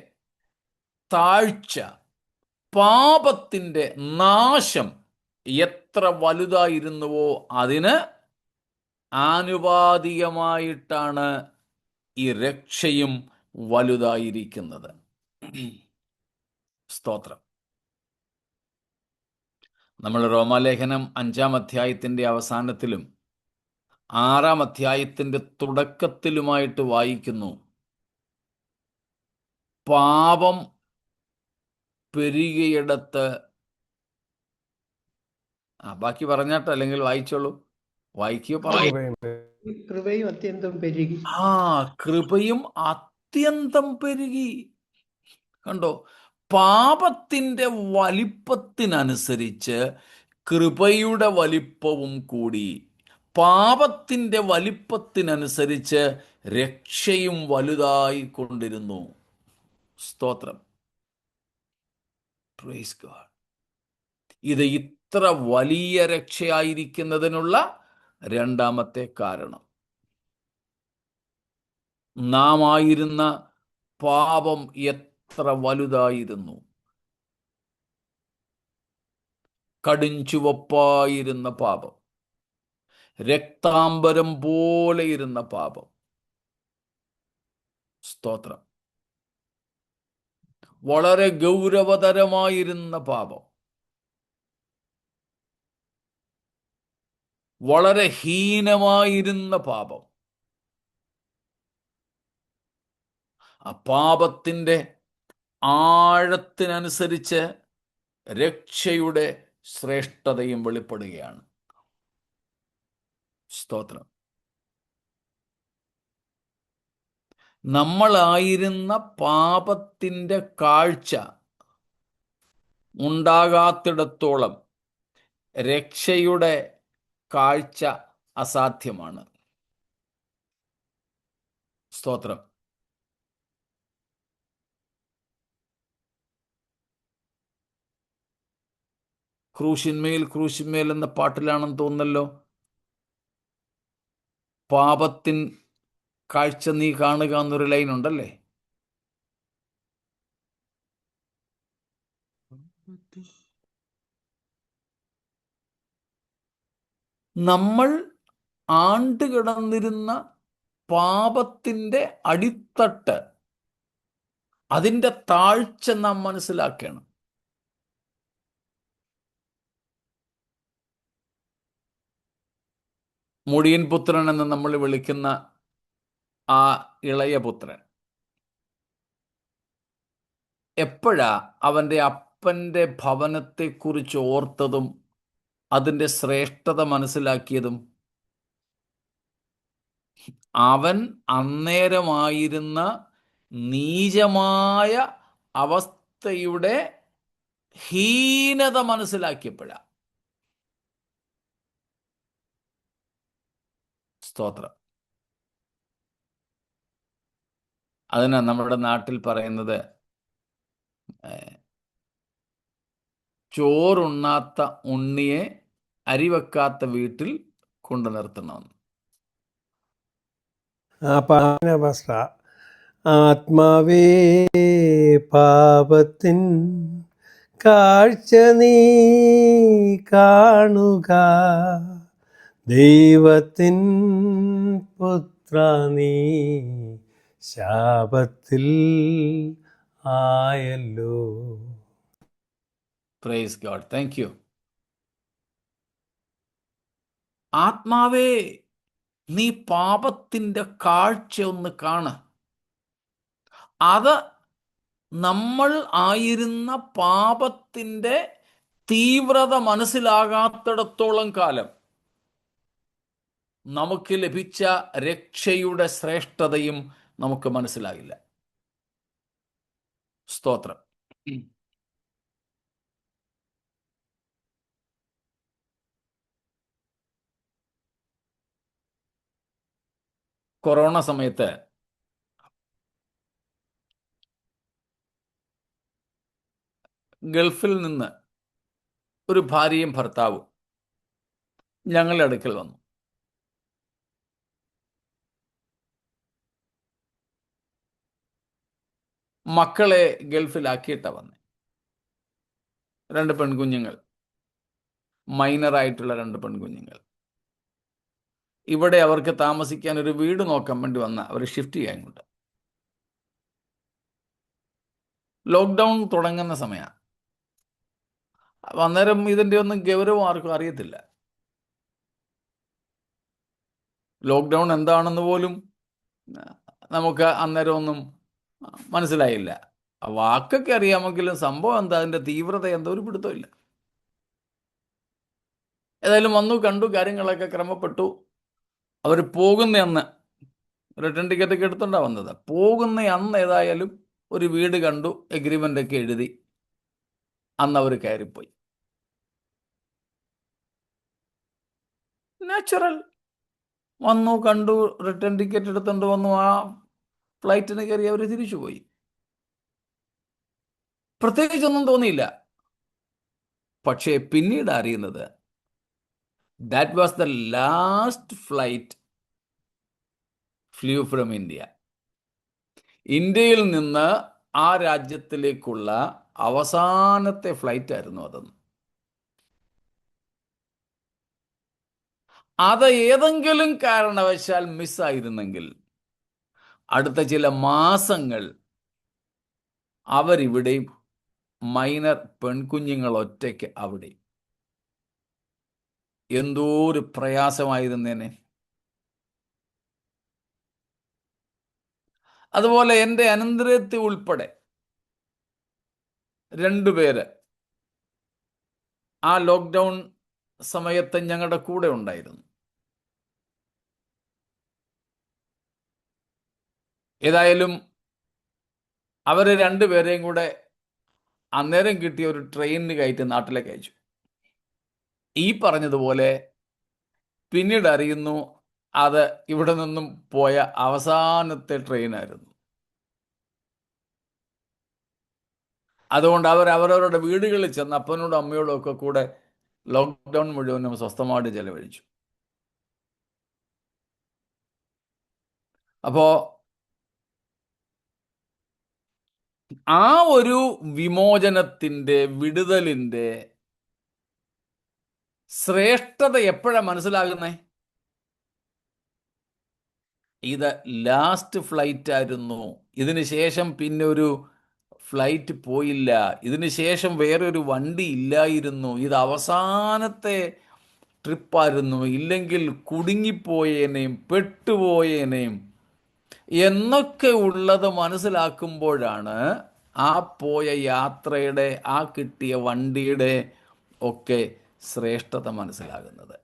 താഴ്ച, പാപത്തിൻ്റെ നാശം എത്ര വലുതായിരുന്നുവോ അതിന് ആനുപാതികമായിട്ടാണ് ഈ രക്ഷയും വലുതായിരിക്കുന്നത്. സ്തോത്രം. നമ്മൾ റോമാലേഖനം 5-ാം അധ്യായത്തിൻ്റെ അവസാനത്തിലും 6-ാം അധ്യായത്തിൻ്റെ തുടക്കത്തിലുമായിട്ട് വായിക്കുന്നു, പാപം പെരുകിയിടത്ത്, ബാക്കി പറഞ്ഞാട്ടോ, അല്ലെങ്കിൽ വായിച്ചോളൂ, വായിക്കുകയോ പറയൂ. കൃപയും അത്യന്തം പെരുകി. കൃപയും അത്യന്തം പെരുകി. കണ്ടോ, പാപത്തിൻ്റെ വലിപ്പത്തിനനുസരിച്ച് കൃപയുടെ വലിപ്പവും കൂടി, പാപത്തിൻ്റെ വലിപ്പത്തിനനുസരിച്ച് രക്ഷയും വലുതായിക്കൊണ്ടിരുന്നു. സ്തോത്രം. Praise God. ഇത് ഇത്ര വലിയ രക്ഷയായിരിക്കുന്നതിനുള്ള രണ്ടാമത്തെ കാരണം, നാം ആയിരുന്ന പാപം എത്ര വലുതായിരുന്നു. കടുംചുവപ്പായിരുന്ന പാപം, രക്താംബരം പോലെ ഇരുന്ന പാപം. സ്തോത്രം. വളരെ ഗൗരവതരമായിരുന്ന പാപം, വളരെ ഹീനമായിരുന്ന പാപം. ആ പാപത്തിൻ്റെ ആഴത്തിനനുസരിച്ച് രക്ഷയുടെ ശ്രേഷ്ഠതയും വെളിപ്പെടുകയാണ്. സ്തോത്രം. നമ്മളായിരുന്ന പാപത്തിൻ്റെ കാഴ്ച ഉണ്ടാകാത്തിടത്തോളം രക്ഷയുടെ കാഴ്ച അസാധ്യമാണ്. സ്തോത്രം. ക്രൂശിന്മേൽ എന്ന പാട്ടിലാണെന്ന് തോന്നുന്നല്ലോ, പാപത്തിൻ കാഴ്ച നീ കാണുക എന്നൊരു ലൈൻ ഉണ്ടല്ലേ. നമ്മൾ ആണ്ടുകിടന്നിരുന്ന പാപത്തിൻ്റെ അടിത്തട്ട്, അതിൻ്റെ താഴ്ച നാം മനസ്സിലാക്കണം. മുടിയൻ പുത്രൻ എന്ന് നമ്മൾ വിളിക്കുന്ന ആ ഇളയ പുത്രൻ എപ്പോഴാ അവൻ്റെ അപ്പൻ്റെ ഭവനത്തെക്കുറിച്ച് ഓർത്തതും അതിൻ്റെ ശ്രേഷ്ഠത മനസ്സിലാക്കിയതും? അവൻ അന്നേരമായിരുന്ന നീചമായ അവസ്ഥയുടെ ഹീനത മനസ്സിലാക്കിയപ്പോഴാ. സ്തോത്രം. അതിനാ നമ്മുടെ നാട്ടിൽ പറയുന്നത് ചോറുണ്ണാത്ത ഉണ്ണിയെ അരിവെക്കാത്ത വീട്ടിൽ കൊണ്ടു നിർത്തണമെന്ന്. ആത്മാവേ പാപത്തിൻ കാഴ്ച നീ കാണുക, ദൈവത്തിൻ പുത്ര നീ ശാപത്തിൽ ആയല്ലോ. Praise God. Thank you. ആത്മാവേ, നീ പാപത്തിൻ്റെ കാഴ്ച ഒന്ന് കാണ്. അത് നമ്മൾ ആയിരുന്ന പാപത്തിൻ്റെ തീവ്രത മനസ്സിലാകാത്തിടത്തോളം കാലം നമുക്ക് ലഭിച്ച രക്ഷയുടെ ശ്രേഷ്ഠതയും നമുക്ക് മനസ്സിലാകില്ല. സ്തോത്രം. കൊറോണ സമയത്ത് ഗൾഫിൽ നിന്ന് ഒരു ഭാര്യയും ഭർത്താവും ഞങ്ങളുടെ അടുക്കൽ വന്നു. മക്കളെ ഗൾഫിലാക്കിയിട്ടാ വന്നേ. 2 പെൺകുഞ്ഞുങ്ങൾ, മൈനറായിട്ടുള്ള 2 പെൺകുഞ്ഞുങ്ങൾ. ഇവിടെ അവർക്ക് താമസിക്കാൻ ഒരു വീട് നോക്കാൻ വേണ്ടി വന്ന അവർ ഷിഫ്റ്റ് ചെയ്യാൻ കൊണ്ട്. ലോക്ക്ഡൗൺ തുടങ്ങുന്ന സമയമാണ്. അന്നേരം ഇതിൻ്റെ ഒന്നും ഗൗരവം ആർക്കും അറിയത്തില്ല. ലോക്ക്ഡൗൺ എന്താണെന്ന് പോലും നമുക്ക് അന്നേരം ഒന്നും മനസ്സിലായില്ല. ആ വാക്കൊക്കെ അറിയാമെങ്കിലും സംഭവം എന്താ, അതിൻ്റെ തീവ്രത എന്തോ ഒരു പിടുത്തമില്ല. ഏതായാലും വന്നു, കണ്ടു, കാര്യങ്ങളൊക്കെ ക്രമപ്പെട്ടു. അവർ പോകുന്ന അന്ന് റിട്ടേൺ ടിക്കറ്റൊക്കെ എടുത്തോണ്ടാണ് വന്നത്. പോകുന്ന അന്ന് ഏതായാലും ഒരു വീട് കണ്ടു, എഗ്രിമെൻ്റ് ഒക്കെ എഴുതി അന്ന് അവർ കയറിപ്പോയി. നാച്ചുറൽ. വന്നു, കണ്ടു, റിട്ടേൺ ടിക്കറ്റ് എടുത്തുകൊണ്ട് വന്നു, ആ ഫ്ലൈറ്റിന് കയറി അവർ തിരിച്ചു പോയി. പ്രത്യേകിച്ചൊന്നും തോന്നിയില്ല. പക്ഷേ പിന്നീട് അറിയുന്നത് that was the last flight flew from India. ഇന്ത്യയിൽ നിന്ന് ആ രാജ്യത്തിലേക്കുള്ള അവസാനത്തെ ഫ്ലൈറ്റ് ആയിരുന്നു അതെന്ന്. അത് ഏതെങ്കിലും കാരണവശാൽ മിസ്സായിരുന്നെങ്കിൽ അടുത്ത ചില മാസങ്ങൾ അവരിവിടെയും, മൈനർ പെൺകുഞ്ഞുങ്ങൾ ഒറ്റയ്ക്ക് അവിടെ. എന്തോ ഒരു പ്രയാസമായിരുന്നേനെ. അതുപോലെ എൻ്റെ അനന്തരത്തിൽ ഉൾപ്പെടെ 2 പേര് ആ ലോക്ക്ഡൗൺ സമയത്ത് ഞങ്ങളുടെ കൂടെ ഉണ്ടായിരുന്നു. ഏതായാലും അവർ 2 പേരെയും കൂടെ അന്നേരം കിട്ടിയ ഒരു ട്രെയിനിന് കയറ്റി നാട്ടിലേക്ക് അയച്ചു. ഈ പറഞ്ഞതുപോലെ പിന്നീട് അറിയുന്നു അത് ഇവിടെ നിന്നും പോയ അവസാനത്തെ ട്രെയിനായിരുന്നു. അതുകൊണ്ട് അവരവരുടെ വീടുകളിൽ ചെന്ന് അപ്പനോടും അമ്മയോടും ഒക്കെ കൂടെ ലോക്ക്ഡൗൺ മുഴുവനും സ്വസ്ഥമായിട്ട് ചെലവഴിച്ചു. അപ്പോൾ ആ ഒരു വിമോചനത്തിൻ്റെ, വിടുതലിൻ്റെ ശ്രേഷ്ഠത എപ്പോഴാണ് മനസ്സിലാകുന്നേ? ഇത് ലാസ്റ്റ് ഫ്ലൈറ്റ് ആയിരുന്നു. ഇതിന് ശേഷം പിന്നെ ഒരു ഫ്ലൈറ്റ് പോയില്ല. ഇതിന് ശേഷം വേറെ ഒരു വണ്ടി ഇല്ലായിരുന്നു. ഇത് അവസാനത്തെ ട്രിപ്പായിരുന്നു. ഇല്ലെങ്കിൽ കുടുങ്ങിപ്പോയേനേയും പെട്ടുപോയേനേയും എന്നൊക്കെ ഉള്ളത് മനസ്സിലാക്കുമ്പോഴാണ് ആ പോയ യാത്രയുടെ, ആ കിട്ടിയ വണ്ടിയുടെ ഒക്കെ ശ്രേഷ്ഠത മനസ്സിലാകുന്നത്.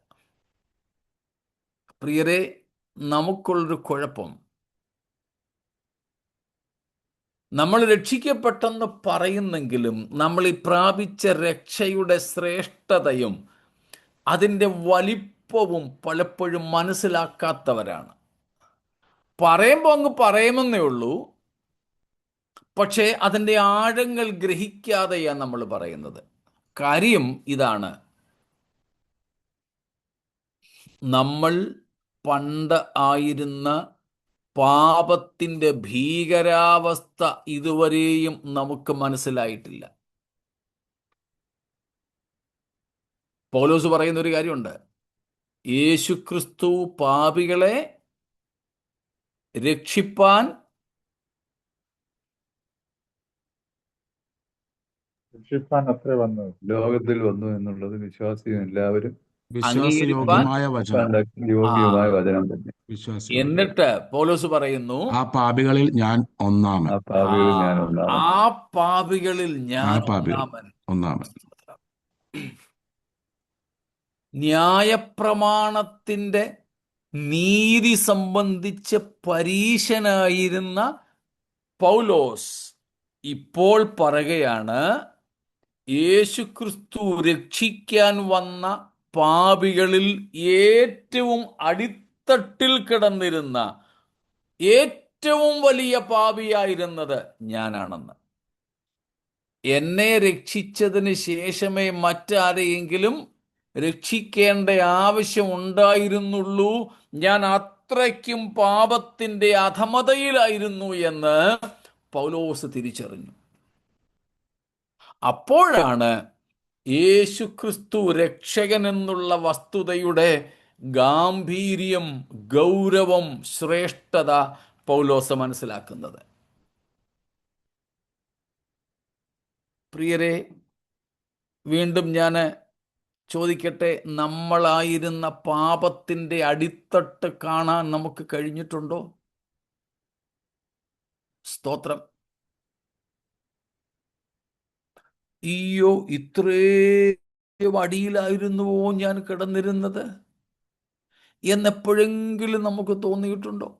പ്രിയരെ, നമുക്കുള്ളൊരു കുഴപ്പം, നമ്മൾ രക്ഷിക്കപ്പെട്ടെന്ന് പറയുന്നെങ്കിലും നമ്മൾ ഈ പ്രാപിച്ച രക്ഷയുടെ ശ്രേഷ്ഠതയും അതിൻ്റെ വലിപ്പവും പലപ്പോഴും മനസ്സിലാക്കാത്തവരാണ്. പറയുമ്പോൾ അങ്ങ് പറയുമെന്നേ ഉള്ളൂ, പക്ഷേ അതിൻ്റെ ആഴങ്ങൾ ഗ്രഹിക്കാതെയാണ് നമ്മൾ പറയുന്നത്. കാര്യം ഇതാണ്: നമ്മൾ പണ്ട് ആയിരുന്ന പാപത്തിൻ്റെ ഭീകരാവസ്ഥ ഇതുവരെയും നമുക്ക് മനസ്സിലായിട്ടില്ല. പൗലോസ് പറയുന്ന ഒരു കാര്യമുണ്ട്: യേശുക്രിസ്തു പാപികളെ രക്ഷിപ്പാൻ രക്ഷിപ്പാൻ അത്രേ വന്നത്. ലോകത്തിൽ വന്നു എന്നുള്ളത് വിശ്വാസിയും എല്ലാവരും വിശ്വാസയോഗ്യമായ വചനം. യോഗ്യമായ വചനം തന്നെ. വിശ്വാസയോഗ്യം. എന്നിട്ട് പൗലോസ് പറയുന്നു, ആ പാപികളിൽ ഞാൻ ഒന്നാമൻ. ആ പാപികളിൽ ഞാൻ ഒന്നാമൻ. ആ പാപികളിൽ ഞാൻ ആ പാപികൾ ഒന്നാമൻ. ഒന്നാമൻ. ന്യായപ്രമാണത്തിൻ്റെ നീതി സംബന്ധിച്ച് പരീശനായിരുന്ന പൗലോസ് ഇപ്പോൾ പറയുകയാണ്, യേശുക്രിസ്തു രക്ഷിക്കാൻ വന്ന പാപികളിൽ ഏറ്റവും അടിത്തട്ടിൽ കിടന്നിരുന്ന ഏറ്റവും വലിയ പാപിയായിരുന്നത് ഞാനാണെന്ന്. എന്നെ രക്ഷിച്ചതിന് ശേഷമേ മറ്റാരെയെങ്കിലും രക്ഷിക്കേണ്ട ആവശ്യം ഉണ്ടായിരുന്നുള്ളൂ. ഞാൻ അത്രയ്ക്കും പാപത്തിൻ്റെ അധമതയിലായിരുന്നു എന്ന് പൗലോസ് തിരിച്ചറിഞ്ഞു. അപ്പോഴാണ് യേശുക്രിസ്തു രക്ഷകൻ എന്നുള്ള വസ്തുതയുടെ ഗാംഭീര്യം, ഗൗരവം, ശ്രേഷ്ഠത പൗലോസ് മനസ്സിലാക്കുന്നത്. പ്രിയരെ, വീണ്ടും ഞാൻ ചോദിക്കട്ടെ, നമ്മളായിരുന്ന പാപത്തിൻ്റെ അടിത്തട്ട് കാണാൻ നമുക്ക് കഴിഞ്ഞിട്ടുണ്ടോ? സ്തോത്രം. അയ്യോ, ഇത്രയും അടിയിലായിരുന്നുവോ ഞാൻ കിടന്നിരുന്നത് എന്നെപ്പോഴെങ്കിലും നമുക്ക് തോന്നിയിട്ടുണ്ടോ?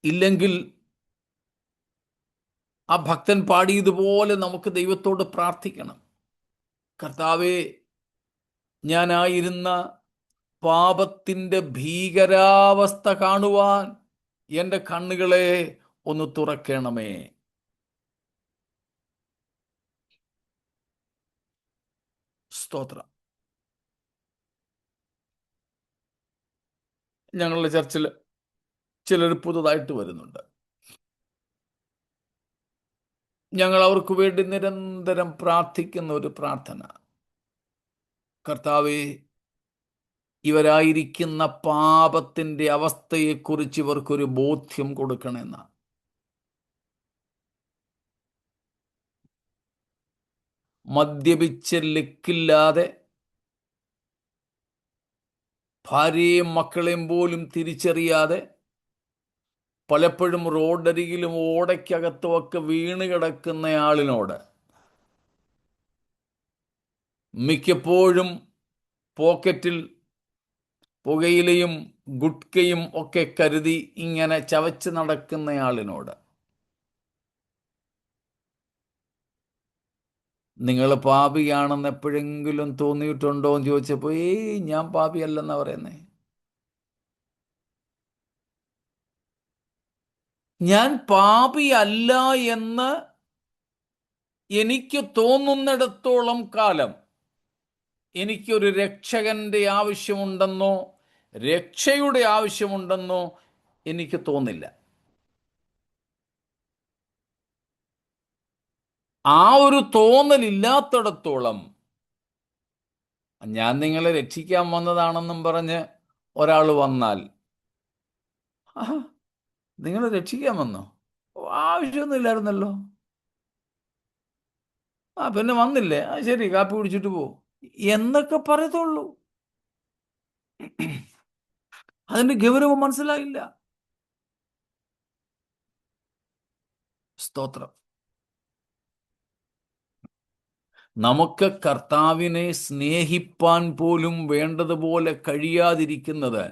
ഇല്ലെങ്കിൽ ആ ഭക്തൻ പാടിയതുപോലെ നമുക്ക് ദൈവത്തോട് പ്രാർത്ഥിക്കണം: കർത്താവേ, ഞാനായിരുന്ന പാപത്തിൻ്റെ ഭീകരാവസ്ഥ കാണുവാൻ എൻ്റെ കണ്ണുകളെ ഒന്ന് തുറക്കണമേ. സ്തോത്രം. ഞങ്ങളുടെ ചർച്ചിൽ ചിലർ പുതുതായിട്ട് വരുന്നുണ്ട്. ഞങ്ങൾ അവർക്ക് വേണ്ടി നിരന്തരം പ്രാർത്ഥിക്കുന്ന ഒരു പ്രാർത്ഥന: കർത്താവേ, ഇവരായിരിക്കുന്ന പാപത്തിൻ്റെ അവസ്ഥയെക്കുറിച്ച് ഇവർക്കൊരു ബോധ്യം കൊടുക്കണമെന്ന. മദ്യപിച്ച് ലക്കില്ലാതെ ഭാര്യയും മക്കളെയും പോലും തിരിച്ചറിയാതെ പലപ്പോഴും റോഡരികിലും ഓടയ്ക്കകത്തുമൊക്കെ വീണ് കിടക്കുന്ന ആളിനോട് മിക്കപ്പോഴും പോക്കറ്റിൽ പുകയിലയും ഗുട്കയും ഒക്കെ കരുതി ഇങ്ങനെ ചവച്ച് നടക്കുന്നയാളിനോട് നിങ്ങൾ പാപിയാണെന്ന് എപ്പോഴെങ്കിലും തോന്നിയിട്ടുണ്ടോ എന്ന് ചോദിച്ചപ്പോൾ ഞാൻ പാപിയല്ലെന്നാ പറയുന്നേ. ഞാൻ പാപിയല്ല എന്ന് എനിക്ക് തോന്നുന്നിടത്തോളം കാലം എനിക്കൊരു രക്ഷകന്റെ ആവശ്യമുണ്ടെന്നോ രക്ഷയുടെ ആവശ്യമുണ്ടെന്നോ എനിക്ക് തോന്നില്ല. ആ ഒരു തോന്നലില്ലാത്തിടത്തോളം ഞാൻ നിങ്ങളെ രക്ഷിക്കാൻ വന്നതാണെന്നും പറഞ്ഞ് ഒരാൾ വന്നാൽ, ആഹാ, നിങ്ങളെ രക്ഷിക്കാൻ വന്നോ? ആവശ്യമൊന്നുമില്ലായിരുന്നല്ലോ. പിന്നെ വന്നില്ലേ, ശരി, കാപ്പി കുടിച്ചിട്ട് പോ എന്നൊക്കെ പറയത്തുള്ളൂ. അതിന്റെ ഗൗരവം മനസ്സിലായില്ല. സ്തോത്രം. നമുക്ക് കർത്താവിനെ സ്നേഹിപ്പാൻ പോലും വേണ്ടതുപോലെ കഴിയാതിരിക്കുന്നത്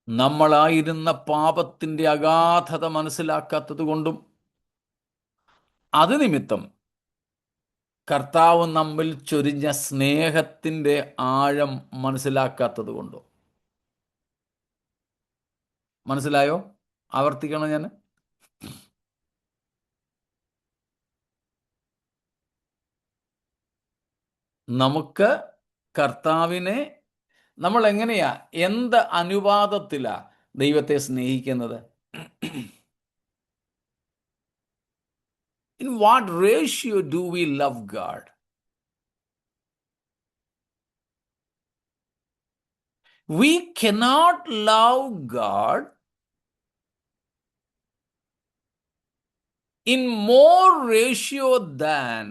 നമ്മളായിരുന്ന പാപത്തിന്റെ അഗാധത മനസ്സിലാക്കാത്തത് കൊണ്ടും അത് നിമിത്തം കർത്താവ് നമ്മിൽ ചൊരിഞ്ഞ സ്നേഹത്തിന്റെ ആഴം മനസ്സിലാക്കാത്തത് കൊണ്ടും. മനസ്സിലായോ? ആവർത്തിക്കണം ഞാൻ. നമുക്ക് കർത്താവിനെ നമ്മൾ എങ്ങനെയാ, എന്ത് അനുപാതത്തിലാ ദൈവത്തെ സ്നേഹിക്കുന്നത്? In what ratio do we love God? We cannot love God in more ratio than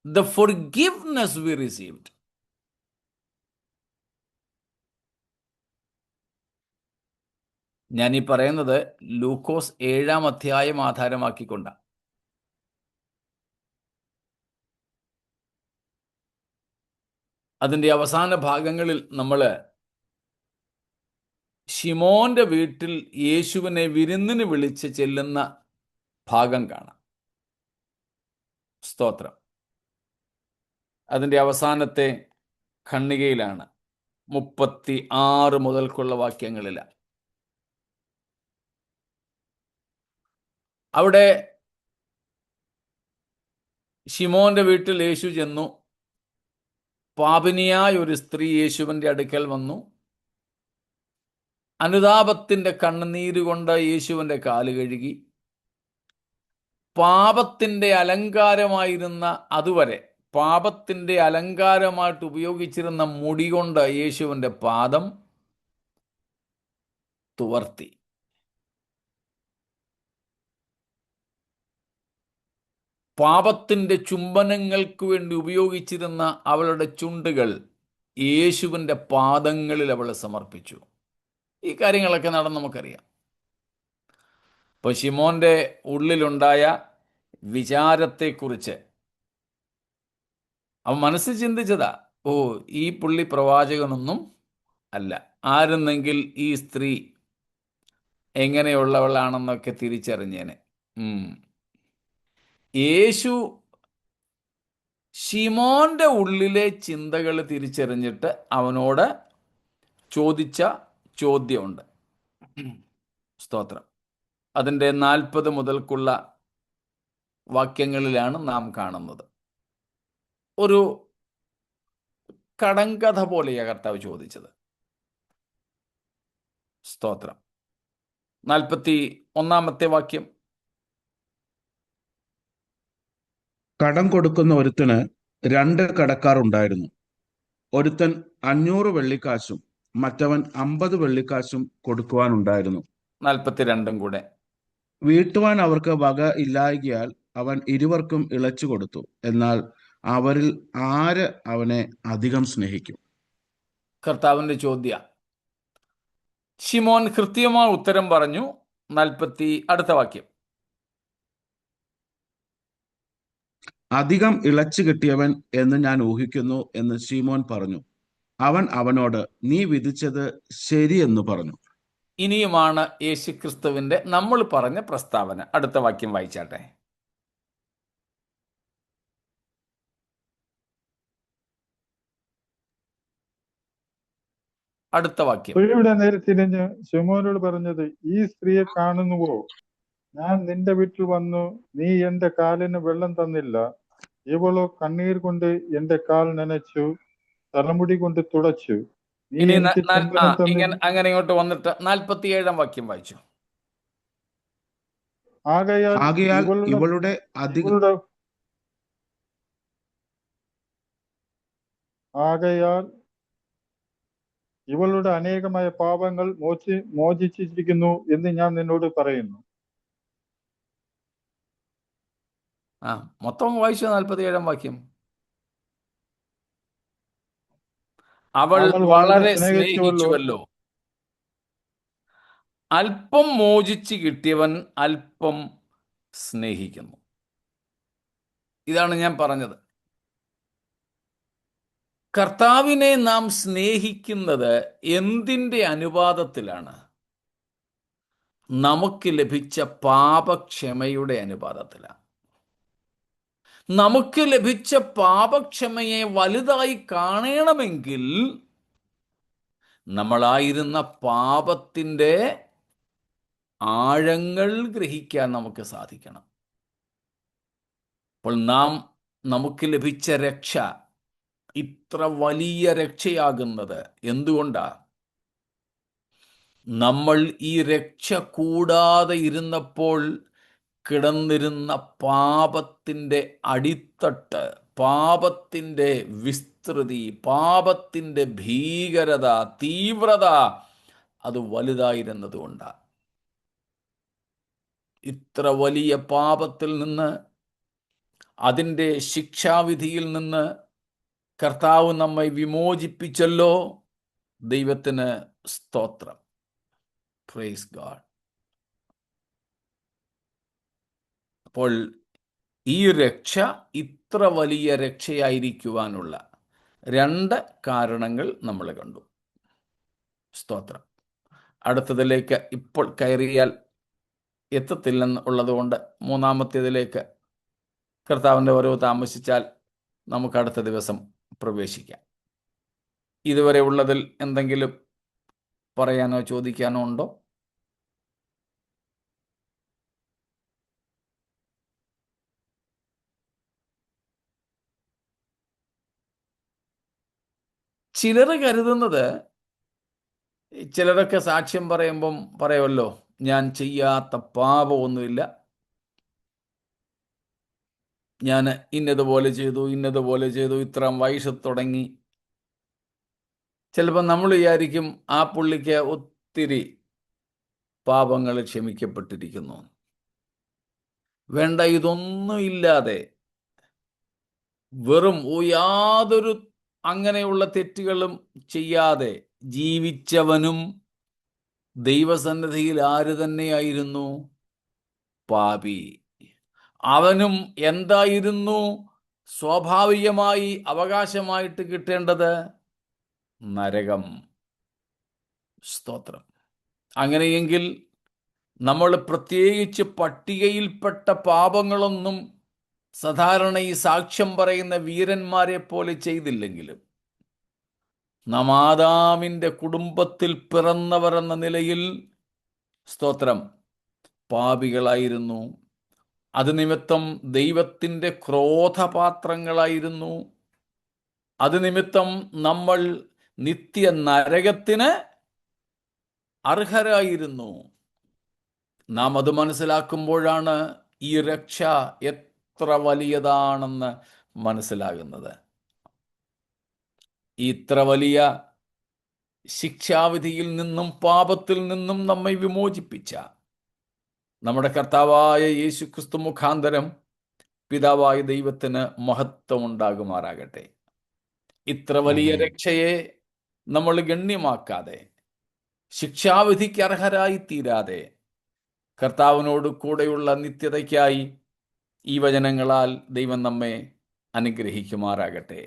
the forgiveness we received. ഞാൻ ഈ പറയുന്നത് ലൂക്കോസ് 7-ാം അധ്യായം ആധാരമാക്കിക്കൊണ്ട. അതിൻ്റെ അവസാന ഭാഗങ്ങളിൽ നമ്മൾ ശിമോന്റെ വീട്ടിൽ യേശുവിനെ വിരുന്നിന് വിളിച്ച് ചെല്ലുന്ന ഭാഗം കാണാം. സ്തോത്രം. അതിൻ്റെ അവസാനത്തെ ഖണ്ഡികയിലാണ്, 36 മുതൽക്കുള്ള വാക്യങ്ങളിലാണ്. അവിടെ ശിമോന്റെ വീട്ടിൽ യേശു ചെന്നു. പാപിനിയായ ഒരു സ്ത്രീ യേശുവിൻ്റെ അടുക്കൽ വന്നു. അനുതാപത്തിന്റെ കണ്ണുനീര് കൊണ്ട് യേശുവിൻ്റെ കാല് കഴുകി. പാപത്തിന്റെ അലങ്കാരമായിരുന്ന, അതുവരെ പാപത്തിന്റെ അലങ്കാരമായിട്ട് ഉപയോഗിച്ചിരുന്ന മുടി കൊണ്ട് യേശുവിൻ്റെ പാദം തുവർത്തി. പാപത്തിന്റെ ചുംബനങ്ങൾക്ക് വേണ്ടി ഉപയോഗിച്ചിരുന്ന അവളുടെ ചുണ്ടുകൾ യേശുവിൻ്റെ പാദങ്ങളിൽ അവൾ സമർപ്പിച്ചു. ഈ കാര്യങ്ങളൊക്കെ നടന്ന് നമുക്കറിയാം. ഇപ്പോൾ ശിമോന്റെ ഉള്ളിലുണ്ടായ വിചാരത്തെക്കുറിച്ച് അവൻ മനസ്സിൽ ചിന്തിച്ചതാ, ഓ, ഈ പുള്ളി പ്രവാചകനൊന്നും അല്ല, ആരെന്നെങ്കിൽ ഈ സ്ത്രീ എങ്ങനെയുള്ളവളാണെന്നൊക്കെ തിരിച്ചറിഞ്ഞേനെ. യേശു ശിമോന്റെ ഉള്ളിലെ ചിന്തകൾ തിരിച്ചറിഞ്ഞിട്ട് അവനോട് ചോദിച്ച ചോദ്യമുണ്ട്. സ്തോത്രം. അതിൻ്റെ 40 മുതൽക്കുള്ള വാക്യങ്ങളിലാണ് നാം കാണുന്നത്. ഒരു കടങ്കഥ പോലെയാണ് കർത്താവ് ചോദിച്ചത്. സ്തോത്രം. 41-ാമത്തെ വാക്യം. കടം കൊടുക്കുന്ന ഒരുത്തന് 2 കടക്കാർ ഉണ്ടായിരുന്നു. ഒരുത്തൻ 500 വെള്ളിക്കാശും മറ്റവൻ 50 വെള്ളിക്കാശും കൊടുക്കുവാനുണ്ടായിരുന്നു. 42 കൂടെ. വീട്ടുവാൻ അവർക്ക് വക ഇല്ലായ്കയാൽ അവൻ ഇരുവർക്കും ഇളച്ചു കൊടുത്തു. എന്നാൽ അവരിൽ ആര് അവനെ അധികം സ്നേഹിക്കും? കർത്താവിൻ്റെ ചോദ്യ. ശിമോൻ കൃത്യമായ ഉത്തരം പറഞ്ഞു. അടുത്ത വാക്യം. അധികം ഇളച്ചു കിട്ടിയവൻ എന്ന് ഞാൻ ഊഹിക്കുന്നു എന്ന് ശിമോൻ പറഞ്ഞു. അവൻ അവനോട്, നീ വിധിച്ചത് ശരിയെന്ന് പറഞ്ഞു. ഇനിയുമാണ് യേശുക്രിസ്തുവിന്റെ നമ്മൾ പറഞ്ഞ പ്രസ്താവന. അടുത്ത വാക്യം വായിച്ചാട്ടെ. അടുത്ത വാക്യം. സ്ത്രീയുടെ നേരെ തിരിഞ്ഞ് ശിമോനോട് പറഞ്ഞത്, ഈ സ്ത്രീയെ കാണുന്നുവോ? ഞാൻ നിന്റെ വീട്ടിൽ വന്നു, നീ എന്റെ കാലിന് വെള്ളം തന്നില്ല. ഇവളോ കണ്ണീർ കൊണ്ട് എന്റെ കാൽ നനച്ചു, തലമുടി കൊണ്ട് തുടച്ചു. നീ ഇനി എനിക്ക് ചുംബനം തന്നില്ല. അങ്ങനെ ഇങ്ങോട്ട് വന്നിട്ട് 47-ാം വാക്യം വായിച്ചു. ആകയാൽ ആകയാൽ ഇവളുടെ ഇവളുടെ അധിക ഇവളുടെ ആകയാൽ ഇവളുടെ അനേകമായ പാപങ്ങൾ മോചിച്ചിരിക്കുന്നു എന്ന് ഞാൻ നിന്നോട് പറയുന്നു. മൊത്തം വായിച്ചു 47 വാക്യം. അവൾ അവൾ വളരെ വളരെ സ്നേഹിച്ചുവല്ലോ. സ്നേഹിച്ചുവല്ലോ. അല്പം മോചിച്ച് കിട്ടിയവൻ അല്പം സ്നേഹിക്കുന്നു. ഇതാണ് ഞാൻ പറഞ്ഞത്. കർത്താവിനെ നാം സ്നേഹിക്കുന്നത് എന്തിൻ്റെ അനുപാതത്തിലാണ്? നമുക്ക് ലഭിച്ച പാപക്ഷമയുടെ അനുപാതത്തിലാണ്. നമുക്ക് ലഭിച്ച പാപക്ഷമയെ വലുതായി കാണണമെങ്കിൽ നമ്മളായിരുന്ന പാപത്തിൻ്റെ ആഴങ്ങൾ ഗ്രഹിക്കാൻ നമുക്ക് സാധിക്കണം. അപ്പോൾ നമുക്ക് ലഭിച്ച രക്ഷ ഇത്ര വലിയ രക്ഷയാകുന്നത് എന്തുകൊണ്ടാണ്? നമ്മൾ ഈ രക്ഷ കൂടാതെ ഇരുന്നപ്പോൾ കിടന്നിരുന്ന പാപത്തിൻ്റെ അടിത്തട്ട്, പാപത്തിൻ്റെ വിസ്തൃതി, പാപത്തിൻ്റെ ഭീകരത, തീവ്രത അത് വലുതായിരുന്നതുകൊണ്ടാണ്. ഇത്ര വലിയ പാപത്തിൽ നിന്ന്, അതിൻ്റെ ശിക്ഷാവിധിയിൽ നിന്ന് കർത്താവ് നമ്മെ വിമോചിപ്പിച്ചല്ലോ. ദൈവത്തിന് സ്തോത്രം. Praise God. അപ്പോൾ ഈ രക്ഷ ഇത്ര വലിയ രക്ഷയായിരിക്കുവാനുള്ള 2 കാരണങ്ങൾ നമ്മൾ കണ്ടു. സ്തോത്രം. അടുത്തതിലേക്ക് ഇപ്പോൾ കയറിയാൽ എത്തത്തില്ലെന്നുള്ളതുകൊണ്ട് 3-ാമത്തേതിലേക്ക് കർത്താവിൻ്റെ വരവ് താമസിച്ചാൽ നമുക്ക് അടുത്ത ദിവസം പ്രവേശിക്കാം. ഇതുവരെ ഉള്ളതിൽ എന്തെങ്കിലും പറയാനോ ചോദിക്കാനോ ഉണ്ടോ? ചിലർ കരുതുന്നത്, ചിലരൊക്കെ സാക്ഷ്യം പറയുമ്പം പറയുമല്ലോ, ഞാൻ ചെയ്യാത്ത പാപമൊന്നുമില്ല, ഞാൻ ഇന്നതുപോലെ ചെയ്തു, ഇത്രയും വയസ്സ് തുടങ്ങി. ചിലപ്പോൾ നമ്മൾ വിചാരിക്കും ആ പുള്ളിക്ക് ഒത്തിരി പാപങ്ങൾ ക്ഷമിക്കപ്പെട്ടിരിക്കുന്നു. വേണ്ട, ഇതൊന്നുമില്ലാതെ വെറും യാതൊരു അങ്ങനെയുള്ള തെറ്റുകളും ചെയ്യാതെ ജീവിച്ചവനും ദൈവസന്നിധിയിൽ ആര് തന്നെയായിരുന്നു? പാപി. അവനും എന്തായിരുന്നു സ്വാഭാവികമായി അവകാശമായിട്ട് കിട്ടേണ്ടത്? നരകം. സ്തോത്രം. അങ്ങനെയെങ്കിൽ നമ്മൾ പ്രത്യേകിച്ച് പട്ടികയിൽപ്പെട്ട പാപങ്ങളൊന്നും സാധാരണ ഈ സാക്ഷ്യം പറയുന്ന വീരന്മാരെ പോലെ ചെയ്തില്ലെങ്കിലും നാം ആദാമിൻ്റെ കുടുംബത്തിൽ പിറന്നവർ എന്ന നിലയിൽ, സ്തോത്രം, പാപികളായിരുന്നു. അത് നിമിത്തം ദൈവത്തിൻ്റെ ക്രോധപാത്രങ്ങളായിരുന്നു. അത് നിമിത്തം നമ്മൾ നിത്യ നരകത്തിന് അർഹരായിരുന്നു. നാം അത് മനസ്സിലാക്കുമ്പോഴാണ് ഈ രക്ഷ എത്ര വലിയതാണെന്ന് മനസ്സിലാകുന്നത്. ഇത്ര വലിയ ശിക്ഷാവിധിയിൽ നിന്നും പാപത്തിൽ നിന്നും നമ്മെ വിമോചിപ്പിച്ച നമ്മുടെ കർത്താവായ യേശുക്രിസ്തു മുഖാന്തരം പിതാവായ ദൈവത്തിന് മഹത്വം ഉണ്ടാകുമാറാകട്ടെ. ഇത്ര വലിയ രക്ഷയെ നമ്മൾ ഗണ്യമാക്കാതെ, ശിക്ഷാവിധിക്ക് അർഹരായി തീരാതെ, കർത്താവിനോട് കൂടെയുള്ള നിത്യതയ്ക്കായി ഈ വചനങ്ങളാൽ ദൈവം നമ്മെ അനുഗ്രഹിക്കുമാറാകട്ടെ.